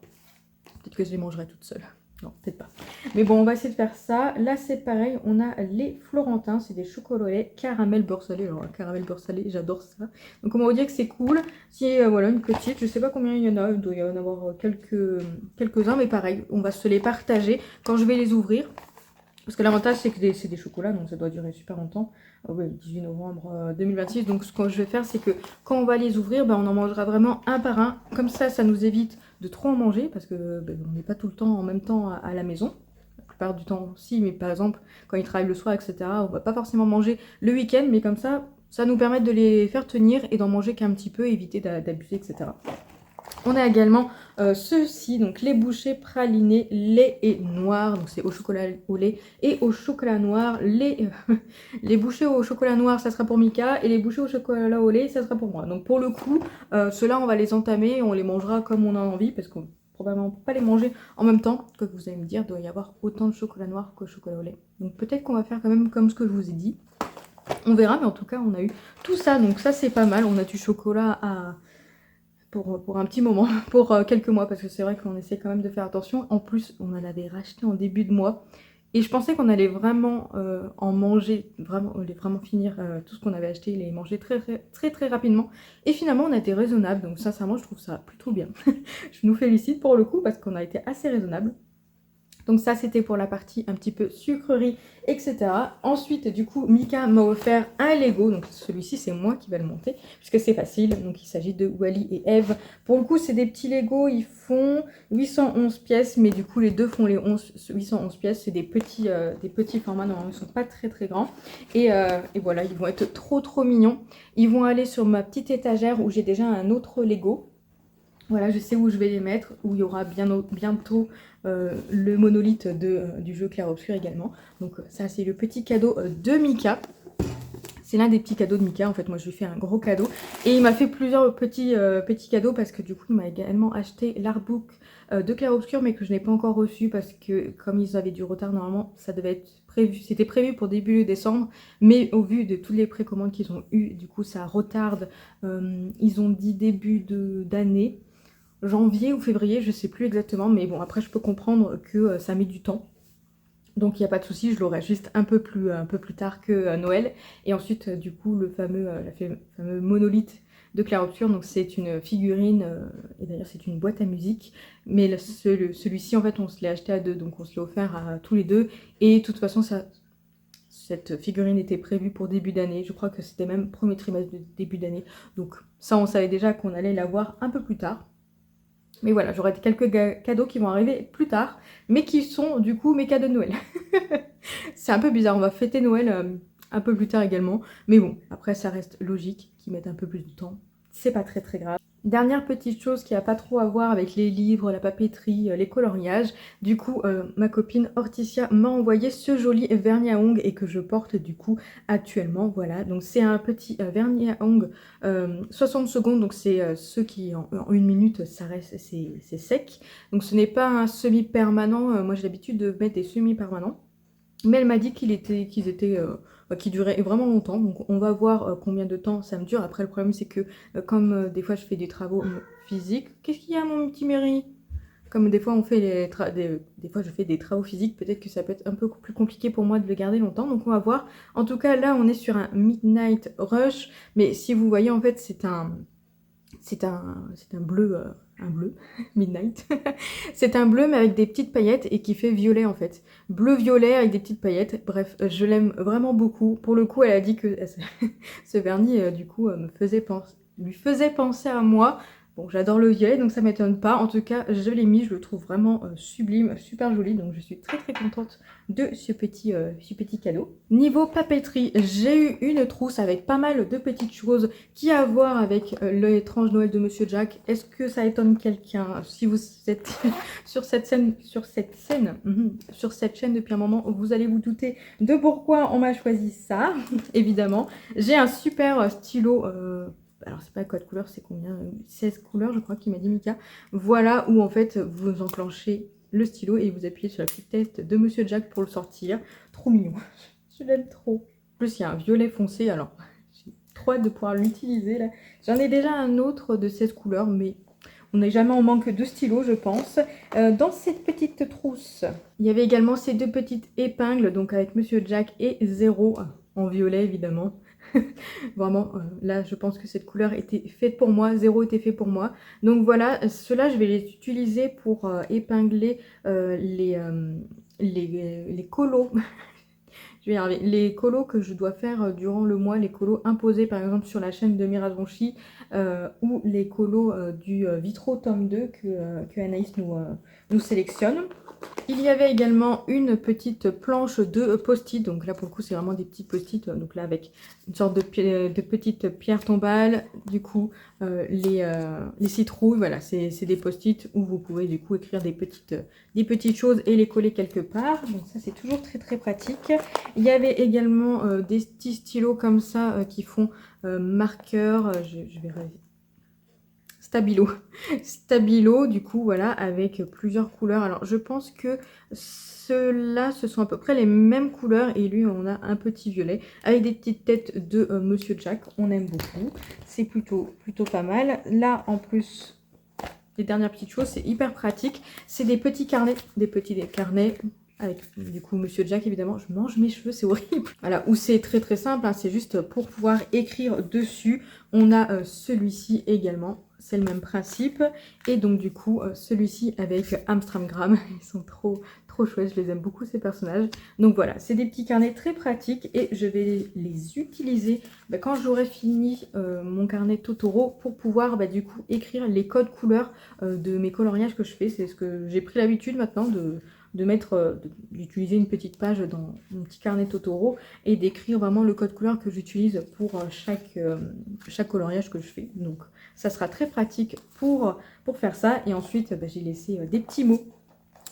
Peut-être que je les mangerai toute seule. Non, peut-être pas. Mais bon, on va essayer de faire ça. Là, c'est pareil. On a les Florentins. C'est des chocolats au lait caramel beurre salé. Alors, caramel beurre salé, j'adore ça. Donc, on va vous dire que c'est cool. C'est voilà, une petite. Je sais pas combien il y en a. Il doit y en avoir quelques-uns. Mais pareil, on va se les partager quand je vais les ouvrir. Parce que l'avantage, c'est que c'est des chocolats. Donc, ça doit durer super longtemps. Oui, 18 novembre 2026. Donc, ce que je vais faire, c'est que quand on va les ouvrir, on en mangera vraiment un par un. Comme ça nous évite de trop en manger, parce que on n'est pas tout le temps en même temps à la maison. La plupart du temps, si, mais par exemple, quand ils travaillent le soir, etc., on va pas forcément manger le week-end, mais comme ça nous permet de les faire tenir et d'en manger qu'un petit peu, éviter d'abuser, etc. On a également ceux-ci, donc les bouchées pralinés lait et noir, donc c'est au chocolat au lait et au chocolat noir. Les bouchées au chocolat noir, ça sera pour Mika, et les bouchées au chocolat au lait, ça sera pour moi. Donc pour le coup, ceux-là, on va les entamer, on les mangera comme on a envie, parce qu'on probablement pas les manger en même temps. Comme vous allez me dire, il doit y avoir autant de chocolat noir que chocolat au lait. Donc peut-être qu'on va faire quand même comme ce que je vous ai dit. On verra, mais en tout cas, on a eu tout ça, donc ça c'est pas mal. On a du chocolat pour un petit moment, pour quelques mois, parce que c'est vrai qu'on essaie quand même de faire attention. En plus, on en avait racheté en début de mois, et je pensais qu'on allait vraiment en manger, vraiment finir tout ce qu'on avait acheté, les manger très rapidement. Et finalement, on a été raisonnable, donc sincèrement, je trouve ça plutôt bien. Je nous félicite pour le coup, parce qu'on a été assez raisonnable. Donc ça, c'était pour la partie un petit peu sucrerie, etc. Ensuite, du coup, Mika m'a offert un Lego. Donc celui-ci, c'est moi qui vais le monter, puisque c'est facile. Donc il s'agit de Wally et Eve. Pour le coup, c'est des petits Lego. Ils font 811 pièces, mais du coup, les deux font les 811 pièces. C'est des petits formats, normalement, ils ne sont pas très grands. Et voilà, ils vont être trop mignons. Ils vont aller sur ma petite étagère où j'ai déjà un autre Lego. Voilà, je sais où je vais les mettre, où il y aura bientôt le monolithe du jeu Clair-Obscur également. Donc ça, c'est le petit cadeau de Mika. C'est l'un des petits cadeaux de Mika. En fait, moi, je lui fais un gros cadeau. Et il m'a fait plusieurs petits cadeaux parce que du coup, il m'a également acheté l'artbook de Clair-Obscur, mais que je n'ai pas encore reçu parce que comme ils avaient du retard, normalement, ça devait être prévu. C'était prévu pour début décembre, mais au vu de toutes les précommandes qu'ils ont eues, du coup, ça retarde. Ils ont dit début d'année. Janvier ou février, je sais plus exactement, mais bon, après je peux comprendre que ça met du temps. Donc il n'y a pas de souci, je l'aurai juste un peu plus tard que Noël. Et ensuite, du coup, le fameux monolithe de Clair-Obscur, donc c'est une figurine, et d'ailleurs c'est une boîte à musique. Mais celui-ci, en fait, on se l'est acheté à deux, donc on se l'est offert à tous les deux. Et de toute façon, cette figurine était prévue pour début d'année. Je crois que c'était même premier trimestre de début d'année. Donc ça, on savait déjà qu'on allait l'avoir un peu plus tard. Mais voilà, j'aurai quelques cadeaux qui vont arriver plus tard, mais qui sont du coup mes cadeaux de Noël. C'est un peu bizarre, on va fêter Noël un peu plus tard également. Mais bon, après ça reste logique qu'ils mettent un peu plus de temps. C'est pas très grave. Dernière petite chose qui n'a pas trop à voir avec les livres, la papeterie, les coloriages. Du coup, ma copine Horticia m'a envoyé ce joli vernis à ongles et que je porte du coup actuellement. Voilà, donc c'est un petit vernis à ongles 60 secondes. Donc c'est ceux qui en une minute, ça reste, c'est sec. Donc ce n'est pas un semi-permanent. Moi j'ai l'habitude de mettre des semi-permanents. Mais elle m'a dit qu'ils duraient vraiment longtemps. Donc on va voir combien de temps ça me dure. Après le problème c'est que comme des fois je fais des travaux physiques. Qu'est-ce qu'il y a mon petit Mary? Comme des fois on fait des fois je fais des travaux physiques, peut-être que ça peut être un peu plus compliqué pour moi de le garder longtemps. Donc on va voir. En tout cas là on est sur un Midnight Rush. Mais si vous voyez en fait c'est un bleu, Midnight. C'est un bleu mais avec des petites paillettes et qui fait violet en fait. Bleu-violet avec des petites paillettes. Bref, je l'aime vraiment beaucoup. Pour le coup, elle a dit que ce vernis, du coup, lui faisait penser à moi. Bon, j'adore le violet, donc ça m'étonne pas. En tout cas, je l'ai mis, je le trouve vraiment sublime, super joli. Donc je suis très contente de ce petit cadeau. Niveau papeterie, j'ai eu une trousse avec pas mal de petites choses qui a à voir avec l'étrange Noël de Monsieur Jack. Est-ce que ça étonne quelqu'un? Si vous êtes sur cette chaîne depuis un moment, vous allez vous douter de pourquoi on m'a choisi ça, évidemment. J'ai un super stylo... alors c'est pas code couleur, c'est combien? 16 couleurs je crois qu'il m'a dit Mika. Voilà où en fait vous enclenchez le stylo et vous appuyez sur la petite tête de Monsieur Jack pour le sortir. Trop mignon, je l'aime trop. En plus il y a un violet foncé, alors j'ai trop hâte de pouvoir l'utiliser là. J'en ai déjà un autre de 16 couleurs mais on n'est jamais en manque de stylos je pense. Dans cette petite trousse, il y avait également ces deux petites épingles, donc avec Monsieur Jack et Zéro en violet évidemment. Vraiment, là, je pense que cette couleur était faite pour moi. Zéro était fait pour moi. Donc voilà, ceux-là, je vais les utiliser pour épingler les colos. Je vais y arriver. Les colos que je dois faire durant le mois, les colos imposés par exemple sur la chaîne de Mirage ou les colos du Vitro tome 2 que Anaïs nous sélectionne. Il y avait également une petite planche de post-it, donc là pour le coup c'est vraiment des petits post-it, donc là avec une sorte de petite pierre tombale, du coup les citrouilles, voilà, c'est des post-it où vous pouvez du coup écrire des petites choses et les coller quelque part, donc ça c'est toujours très très pratique. Il y avait également des petits stylos comme ça qui font marqueur, je vais Stabilo. Stabilo, du coup, voilà, avec plusieurs couleurs. Alors, je pense que ceux-là, ce sont à peu près les mêmes couleurs. Et lui, on a un petit violet avec des petites têtes de Monsieur Jack. On aime beaucoup. C'est plutôt pas mal. Là, en plus, les dernières petites choses, c'est hyper pratique. C'est des petits carnets. Des petits carnets avec du coup Monsieur Jack, évidemment. Je mange mes cheveux, c'est horrible. Voilà, où c'est très très simple, hein, c'est juste pour pouvoir écrire dessus. On a celui-ci également, c'est le même principe. Et donc du coup, celui-ci avec Amstramgram, ils sont trop chouettes, je les aime beaucoup ces personnages. Donc voilà, c'est des petits carnets très pratiques et je vais les utiliser quand j'aurai fini mon carnet Totoro pour pouvoir du coup écrire les codes couleurs de mes coloriages que je fais. C'est ce que j'ai pris l'habitude maintenant d'utiliser une petite page dans mon petit carnet Totoro et d'écrire vraiment le code couleur que j'utilise pour chaque coloriage que je fais. Donc ça sera très pratique pour faire ça. Et ensuite j'ai laissé des petits mots.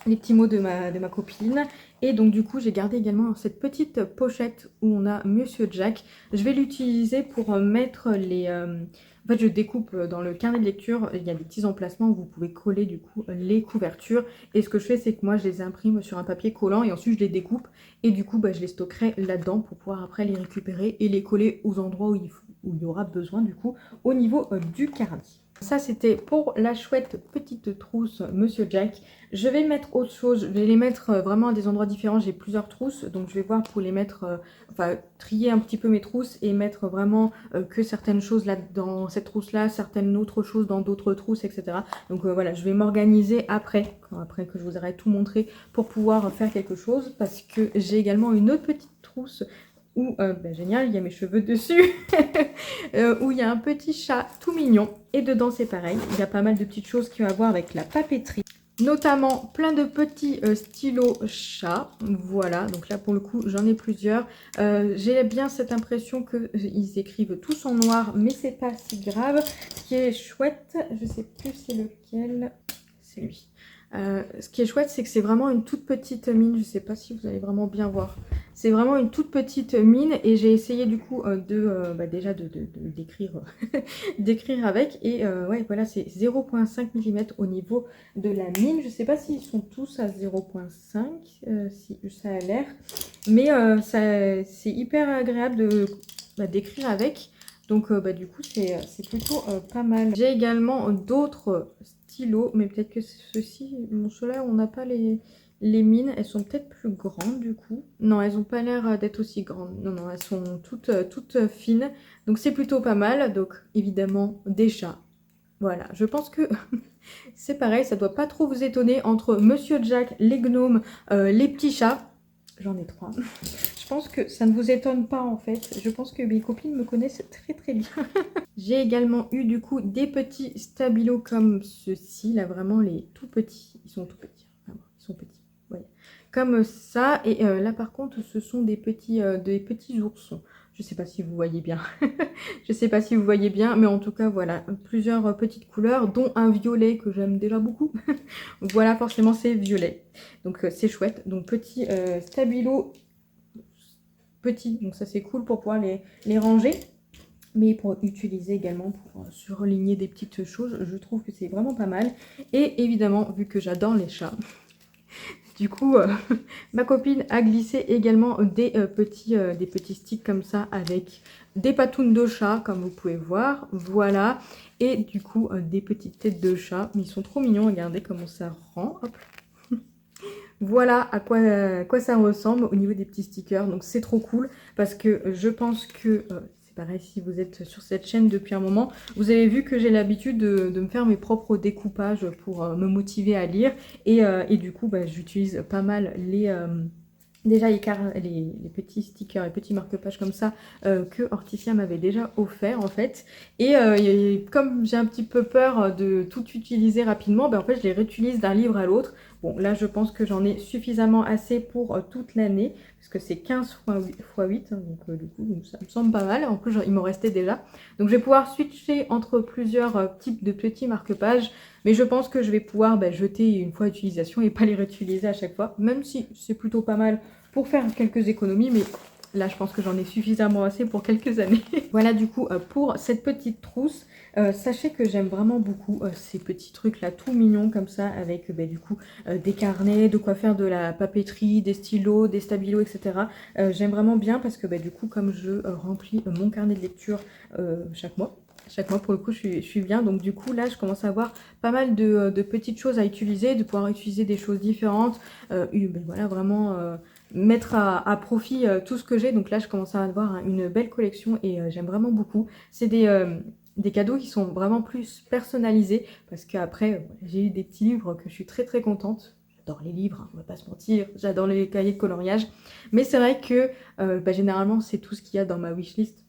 Les petits mots de ma copine. Et donc du coup j'ai gardé également cette petite pochette où on a Monsieur Jack. Je vais l'utiliser pour mettre les... En fait je découpe dans le carnet de lecture, il y a des petits emplacements où vous pouvez coller du coup les couvertures. Et ce que je fais c'est que moi je les imprime sur un papier collant et ensuite je les découpe. Et du coup je les stockerai là-dedans pour pouvoir après les récupérer et les coller aux endroits où il y aura besoin du coup au niveau du carnet. Ça c'était pour la chouette petite trousse Monsieur Jack. Je vais mettre autre chose, je vais les mettre vraiment à des endroits différents, j'ai plusieurs trousses, donc je vais voir pour les mettre, enfin trier un petit peu mes trousses et mettre vraiment que certaines choses là dans cette trousse là, certaines autres choses dans d'autres trousses, etc. Donc voilà, je vais m'organiser après que je vous aurai tout montré pour pouvoir faire quelque chose parce que j'ai également une autre petite trousse où, génial, il y a mes cheveux dessus, où il y a un petit chat tout mignon. Et dedans, c'est pareil, il y a pas mal de petites choses qui ont à voir avec la papeterie. Notamment plein de petits stylos chats. Voilà, donc là pour le coup, j'en ai plusieurs. J'ai bien cette impression qu'ils écrivent tous en noir, mais c'est pas si grave. Ce qui est chouette, je sais plus c'est lequel, c'est lui. Ce qui est chouette, c'est que c'est vraiment une toute petite mine. Je sais pas si vous allez vraiment bien voir. C'est vraiment une toute petite mine et j'ai essayé du coup déjà d'écrire d'écrire avec. Et ouais, voilà, c'est 0,5 mm au niveau de la mine. Je sais pas s'ils sont tous à 0,5, si ça a l'air. Mais c'est hyper agréable d'écrire avec. Donc du coup, c'est plutôt pas mal. J'ai également d'autres stylos, mais peut-être que ceux-ci, ceux-là, on n'a pas les mines. Elles sont peut-être plus grandes du coup. Non, elles n'ont pas l'air d'être aussi grandes. Non, non, elles sont toutes fines. Donc c'est plutôt pas mal. Donc évidemment, des chats. Voilà, je pense que c'est pareil, ça doit pas trop vous étonner entre Monsieur Jack, les gnomes, les petits chats. J'en ai 3. Je pense que ça ne vous étonne pas en fait. Je pense que mes copines me connaissent très très bien. J'ai également eu du coup des petits stabilos comme ceux-ci. Là vraiment les tout petits. Ils sont tout petits. Vraiment, ils sont petits. Ouais. Comme ça. Et là par contre ce sont des petits oursons. Je sais pas si vous voyez bien. Je sais pas si vous voyez bien. Mais en tout cas voilà. Plusieurs petites couleurs dont un violet que j'aime déjà beaucoup. Voilà forcément c'est violet. Donc c'est chouette. Donc petit stabilo. Petit, donc ça c'est cool pour pouvoir les ranger, mais pour utiliser également pour surligner des petites choses, je trouve que c'est vraiment pas mal. Et évidemment, vu que j'adore les chats, du coup, ma copine a glissé également des petits sticks comme ça avec des patounes de chat, comme vous pouvez voir, voilà. Et du coup, des petites têtes de chat, mais ils sont trop mignons, regardez comment ça rend, hop. Voilà à quoi ça ressemble au niveau des petits stickers. Donc c'est trop cool parce que je pense que, c'est pareil si vous êtes sur cette chaîne depuis un moment, vous avez vu que j'ai l'habitude de me faire mes propres découpages pour me motiver à lire. Et du coup, j'utilise pas mal déjà les petits stickers, les petits marque-pages comme ça que Hortensia m'avait déjà offert en fait. Et comme j'ai un petit peu peur de tout utiliser rapidement, en fait je les réutilise d'un livre à l'autre. Bon, là, je pense que j'en ai suffisamment assez pour toute l'année, parce que c'est 15 x 8, hein, donc du coup, donc ça me semble pas mal. En plus, il m'en restait déjà. Donc, je vais pouvoir switcher entre plusieurs types de petits marque-pages, mais je pense que je vais pouvoir jeter une fois utilisation et pas les réutiliser à chaque fois, même si c'est plutôt pas mal pour faire quelques économies, mais là, je pense que j'en ai suffisamment assez pour quelques années. Voilà du coup pour cette petite trousse. Sachez que j'aime vraiment beaucoup ces petits trucs là tout mignons comme ça avec du coup des carnets, de quoi faire de la papeterie, des stylos, des stabilos, etc. J'aime vraiment bien parce que du coup comme je remplis mon carnet de lecture chaque mois. Chaque mois, pour le coup, je suis bien. Donc, du coup, là, je commence à avoir pas mal de petites choses à utiliser, de pouvoir utiliser des choses différentes. Voilà, vraiment mettre à profit tout ce que j'ai. Donc là, je commence à avoir une belle collection et j'aime vraiment beaucoup. C'est des cadeaux qui sont vraiment plus personnalisés parce qu'après, j'ai eu des petits livres que je suis très très contente. J'adore les livres, hein, on va pas se mentir. J'adore les cahiers de coloriage. Mais c'est vrai que généralement, c'est tout ce qu'il y a dans ma wishlist.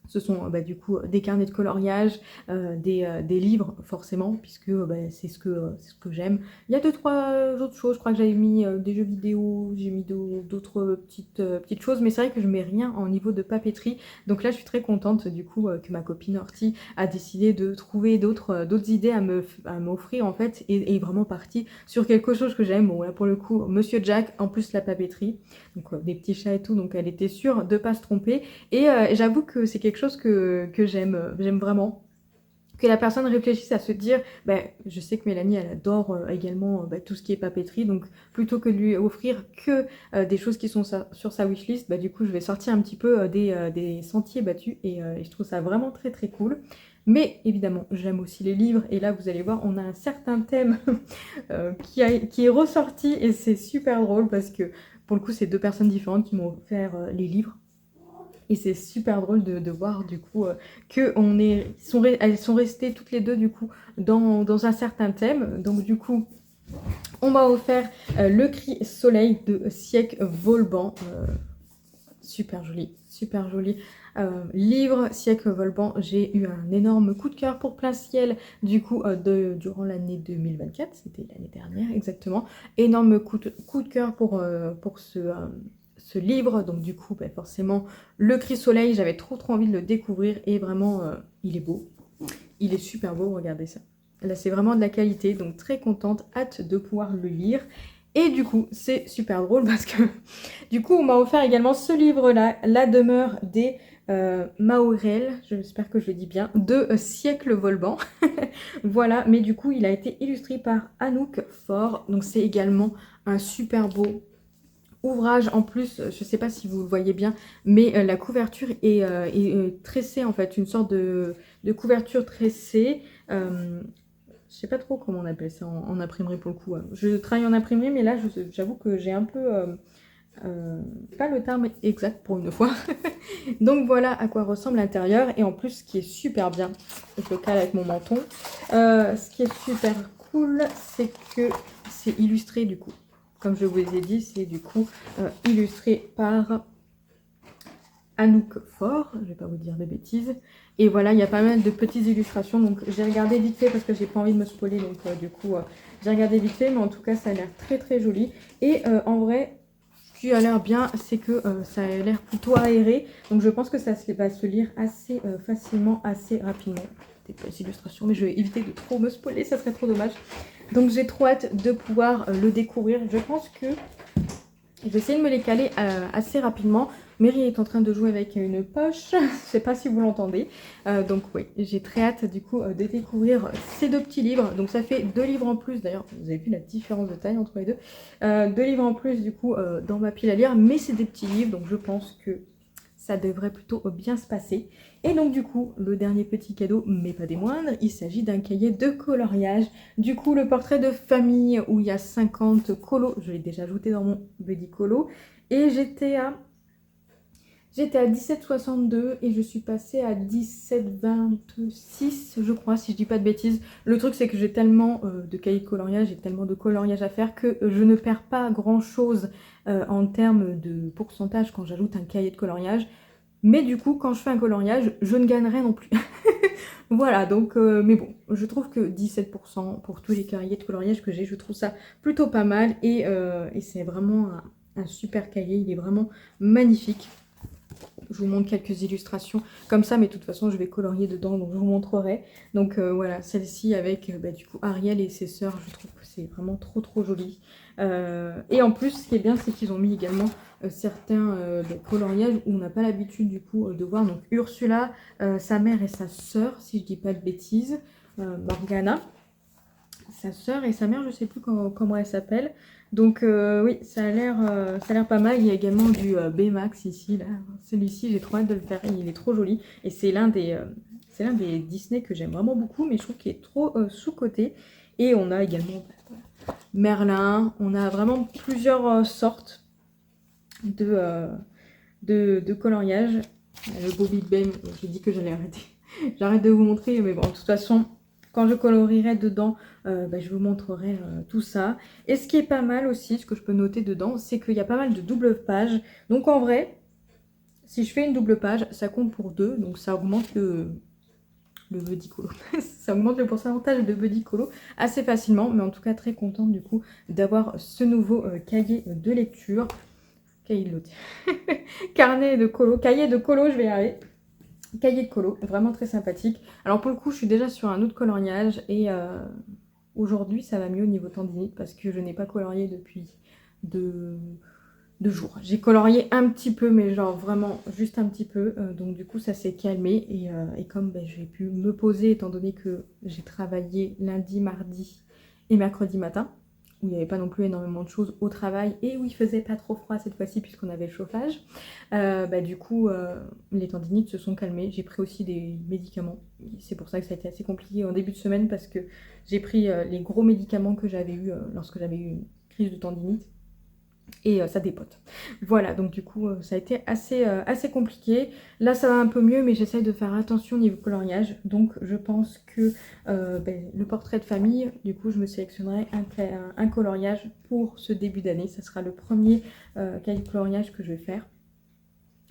Ce sont du coup des carnets de coloriage, des livres forcément, puisque c'est ce que j'aime. Il y a 2-3 autres choses, je crois que j'avais mis des jeux vidéo, j'ai mis d'autres petites choses, mais c'est vrai que je mets rien en niveau de papeterie. Donc là je suis très contente du coup que ma copine Horty a décidé de trouver d'autres idées à m'offrir en fait, et est vraiment partie sur quelque chose que j'aime. Bon là pour le coup, Monsieur Jack, en plus la papeterie, donc des petits chats et tout, donc elle était sûre de pas se tromper. Et j'avoue que c'est quelque chose que j'aime vraiment. Que la personne réfléchisse à se dire, je sais que Mélanie, elle adore également tout ce qui est papeterie, donc plutôt que de lui offrir que des choses qui sont sur sa wishlist, du coup, je vais sortir un petit peu des sentiers battus et je trouve ça vraiment très très cool. Mais évidemment, j'aime aussi les livres et là, vous allez voir, on a un certain thème qui est ressorti et c'est super drôle parce que pour le coup, c'est 2 personnes différentes qui m'ont offert les livres. Et c'est super drôle de voir du coup que elles sont restées toutes les deux du coup dans un certain thème. Donc du coup, on m'a offert Le Cri Soleil de Siècle Volban. Super joli, super joli. Livre Siècle Volban, j'ai eu un énorme coup de cœur pour Plein Ciel du coup durant l'année 2024, c'était l'année dernière exactement. Énorme coup de cœur pour ce livre, donc du coup forcément Le Cri Soleil, j'avais trop envie de le découvrir et vraiment il est beau, il est super beau, regardez ça. Là c'est vraiment de la qualité, donc très contente, hâte de pouvoir le lire. Et du coup, c'est super drôle parce que du coup, on m'a offert également ce livre-là, La demeure des Maurel, j'espère que je le dis bien, de Siècle Volban. Voilà, mais du coup, il a été illustré par Anouk Faure, donc c'est également un super beau ouvrage. En plus, je ne sais pas si vous le voyez bien, mais la couverture est tressée en fait, une sorte de couverture tressée. Je sais pas trop comment on appelle ça en imprimerie pour le coup. Je travaille en imprimerie, mais là, j'avoue que j'ai un peu... pas le terme exact pour une fois. Donc voilà à quoi ressemble l'intérieur. Et en plus, ce qui est super bien, je le cale avec mon menton, ce qui est super cool, c'est que c'est illustré du coup. Comme je vous ai dit, c'est du coup illustré par Anouk Faure, je vais pas vous dire de bêtises. Et voilà, il y a pas mal de petites illustrations, donc j'ai regardé vite fait parce que j'ai pas envie de me spoiler, donc du coup j'ai regardé vite fait, mais en tout cas ça a l'air très très joli. Et en vrai, ce qui a l'air bien, c'est que ça a l'air plutôt aéré, donc je pense que ça va se lire assez facilement, assez rapidement. Des petites illustrations, mais je vais éviter de trop me spoiler, ça serait trop dommage. Donc j'ai trop hâte de pouvoir le découvrir. Je pense que je vais essayer de me les caler assez rapidement. Mary est en train de jouer avec une poche, je ne sais pas si vous l'entendez. Donc oui, j'ai très hâte du coup de découvrir ces 2 petits livres. Donc ça fait 2 livres en plus, d'ailleurs vous avez vu la différence de taille entre les deux. 2 livres en plus du coup dans ma pile à lire, mais c'est des petits livres, donc je pense que ça devrait plutôt bien se passer. Et donc du coup, le dernier petit cadeau, mais pas des moindres, il s'agit d'un cahier de coloriage. Du coup, le portrait de famille où il y a 50 colos, je l'ai déjà ajouté dans mon buddy colo. Et j'étais à 17,62 et je suis passée à 17,26 je crois, si je dis pas de bêtises. Le truc c'est que j'ai tellement de cahiers de coloriage, j'ai tellement de coloriage à faire que je ne perds pas grand chose en termes de pourcentage quand j'ajoute un cahier de coloriage. Mais du coup, quand je fais un coloriage, je ne gagnerai non plus. Voilà, donc, mais bon, je trouve que 17% pour tous les cahiers de coloriage que j'ai, je trouve ça plutôt pas mal. Et c'est vraiment un super cahier, il est vraiment magnifique. Je vous montre quelques illustrations comme ça, mais de toute façon, je vais colorier dedans, donc je vous montrerai. Donc voilà, celle-ci avec du coup Ariel et ses sœurs, je trouve que c'est vraiment trop trop joli. Et en plus, ce qui est bien, c'est qu'ils ont mis également certains coloriages où on n'a pas l'habitude du coup de voir. Donc Ursula, sa mère et sa sœur, si je dis pas de bêtises, Morgana, sa sœur et sa mère, je sais plus comment elle s'appelle. Donc oui, ça a l'air pas mal. Il y a également du Baymax ici, là. Celui-ci, j'ai trop hâte de le faire. Il est trop joli. Et c'est l'un des Disney que j'aime vraiment beaucoup, mais je trouve qu'il est trop sous-coté. Et on a également Merlin. On a vraiment plusieurs sortes de coloriage. Le Bobby Bang, j'ai dit que j'allais arrêter. J'arrête de vous montrer, mais bon, de toute façon, quand je colorierai dedans, je vous montrerai tout ça. Et ce qui est pas mal aussi, ce que je peux noter dedans, c'est qu'il y a pas mal de doubles pages. Donc en vrai, si je fais une double page, ça compte pour 2, donc ça augmente le buddy colo. Ça augmente le pourcentage de buddy colo assez facilement, mais en tout cas très contente du coup d'avoir ce nouveau cahier de lecture. Cahier de l'autre. Carnet de colo, cahier de colo, je vais y arriver. Cahier de colo, vraiment très sympathique. Alors pour le coup, je suis déjà sur un autre coloriage et aujourd'hui, ça va mieux au niveau tendinite parce que je n'ai pas colorié depuis 2 jours. J'ai colorié un petit peu, mais genre vraiment juste un petit peu. Donc du coup, ça s'est calmé et comme j'ai pu me poser étant donné que j'ai travaillé lundi, mardi et mercredi matin, où il n'y avait pas non plus énormément de choses au travail et où il faisait pas trop froid cette fois-ci puisqu'on avait le chauffage, du coup les tendinites se sont calmées. J'ai pris aussi des médicaments. C'est pour ça que ça a été assez compliqué en début de semaine parce que j'ai pris les gros médicaments que j'avais eu lorsque j'avais eu une crise de tendinite. Et ça dépote. Voilà, donc du coup, ça a été assez compliqué. Là, ça va un peu mieux, mais j'essaye de faire attention au niveau coloriage. Donc, je pense que le portrait de famille, du coup, je me sélectionnerai un coloriage pour ce début d'année. Ça sera le premier cahier de coloriage que je vais faire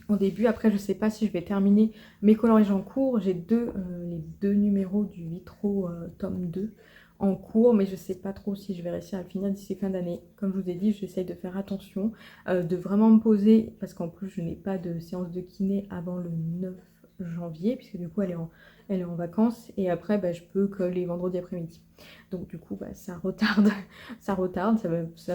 en début. Après, je ne sais pas si je vais terminer mes coloriages en cours. J'ai les deux numéros du Vitro tome 2 en cours, mais je sais pas trop si je vais réussir à le finir d'ici fin d'année. Comme je vous ai dit, j'essaye de faire attention, de vraiment me poser, parce qu'en plus je n'ai pas de séance de kiné avant le 9 janvier, puisque du coup elle est en vacances, et après je peux que les vendredis après-midi. Donc du coup ça retarde, ça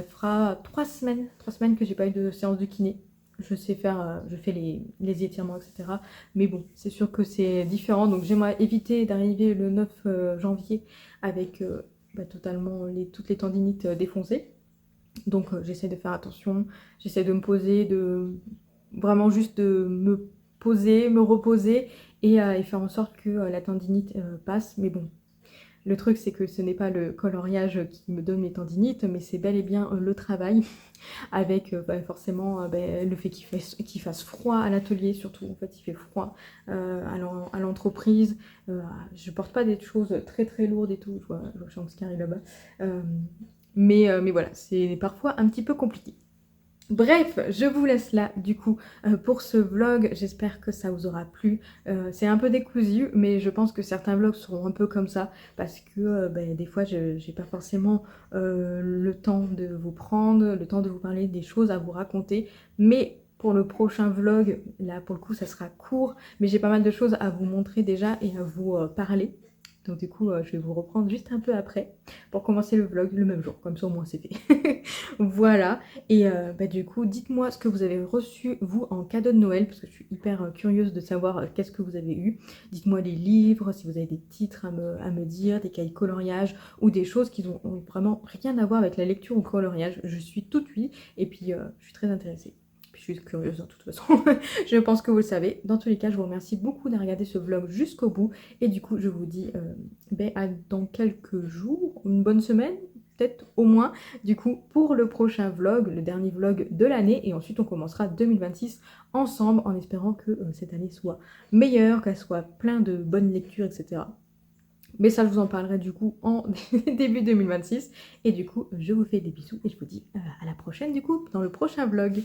fera 3 semaines que j'ai pas eu de séance de kiné. Je sais faire, je fais les étirements, etc. Mais bon, c'est sûr que c'est différent, donc j'aimerais éviter d'arriver le 9 janvier avec totalement toutes les tendinites défoncées. Donc j'essaie de faire attention, j'essaie de me poser, vraiment juste de me poser, me reposer et faire en sorte que la tendinite passe. Mais bon, le truc c'est que ce n'est pas le coloriage qui me donne les tendinites, mais c'est bel et bien le travail avec forcément le fait qu'il fasse froid à l'atelier, surtout en fait il fait froid à l'entreprise. Je porte pas des choses très très lourdes et tout, je vois Shanks qui arrive là-bas, mais voilà, c'est parfois un petit peu compliqué. Bref, je vous laisse là du coup pour ce vlog. J'espère que ça vous aura plu. C'est un peu décousu, mais je pense que certains vlogs seront un peu comme ça parce que des fois j'ai pas forcément le temps de vous prendre, le temps de vous parler des choses à vous raconter. Mais pour le prochain vlog, là pour le coup ça sera court, mais j'ai pas mal de choses à vous montrer déjà et à vous parler. Donc du coup, je vais vous reprendre juste un peu après pour commencer le vlog le même jour, comme ça au moins c'est fait. Voilà. Et du coup, dites-moi ce que vous avez reçu, vous, en cadeau de Noël, parce que je suis hyper curieuse de savoir qu'est-ce que vous avez eu. Dites-moi les livres, si vous avez des titres à me dire, des cahiers coloriage, ou des choses qui n'ont vraiment rien à voir avec la lecture ou le coloriage. Je suis toute oui, et puis je suis très intéressée. Je suis curieuse de toute façon, je pense que vous le savez. Dans tous les cas, je vous remercie beaucoup d'avoir regardé ce vlog jusqu'au bout. Et du coup, je vous dis dans quelques jours, une bonne semaine, peut-être au moins, du coup, pour le prochain vlog, le dernier vlog de l'année. Et ensuite, on commencera 2026 ensemble, en espérant que cette année soit meilleure, qu'elle soit plein de bonnes lectures, etc. Mais ça, je vous en parlerai du coup en début 2026. Et du coup, je vous fais des bisous et je vous dis à la prochaine du coup, dans le prochain vlog.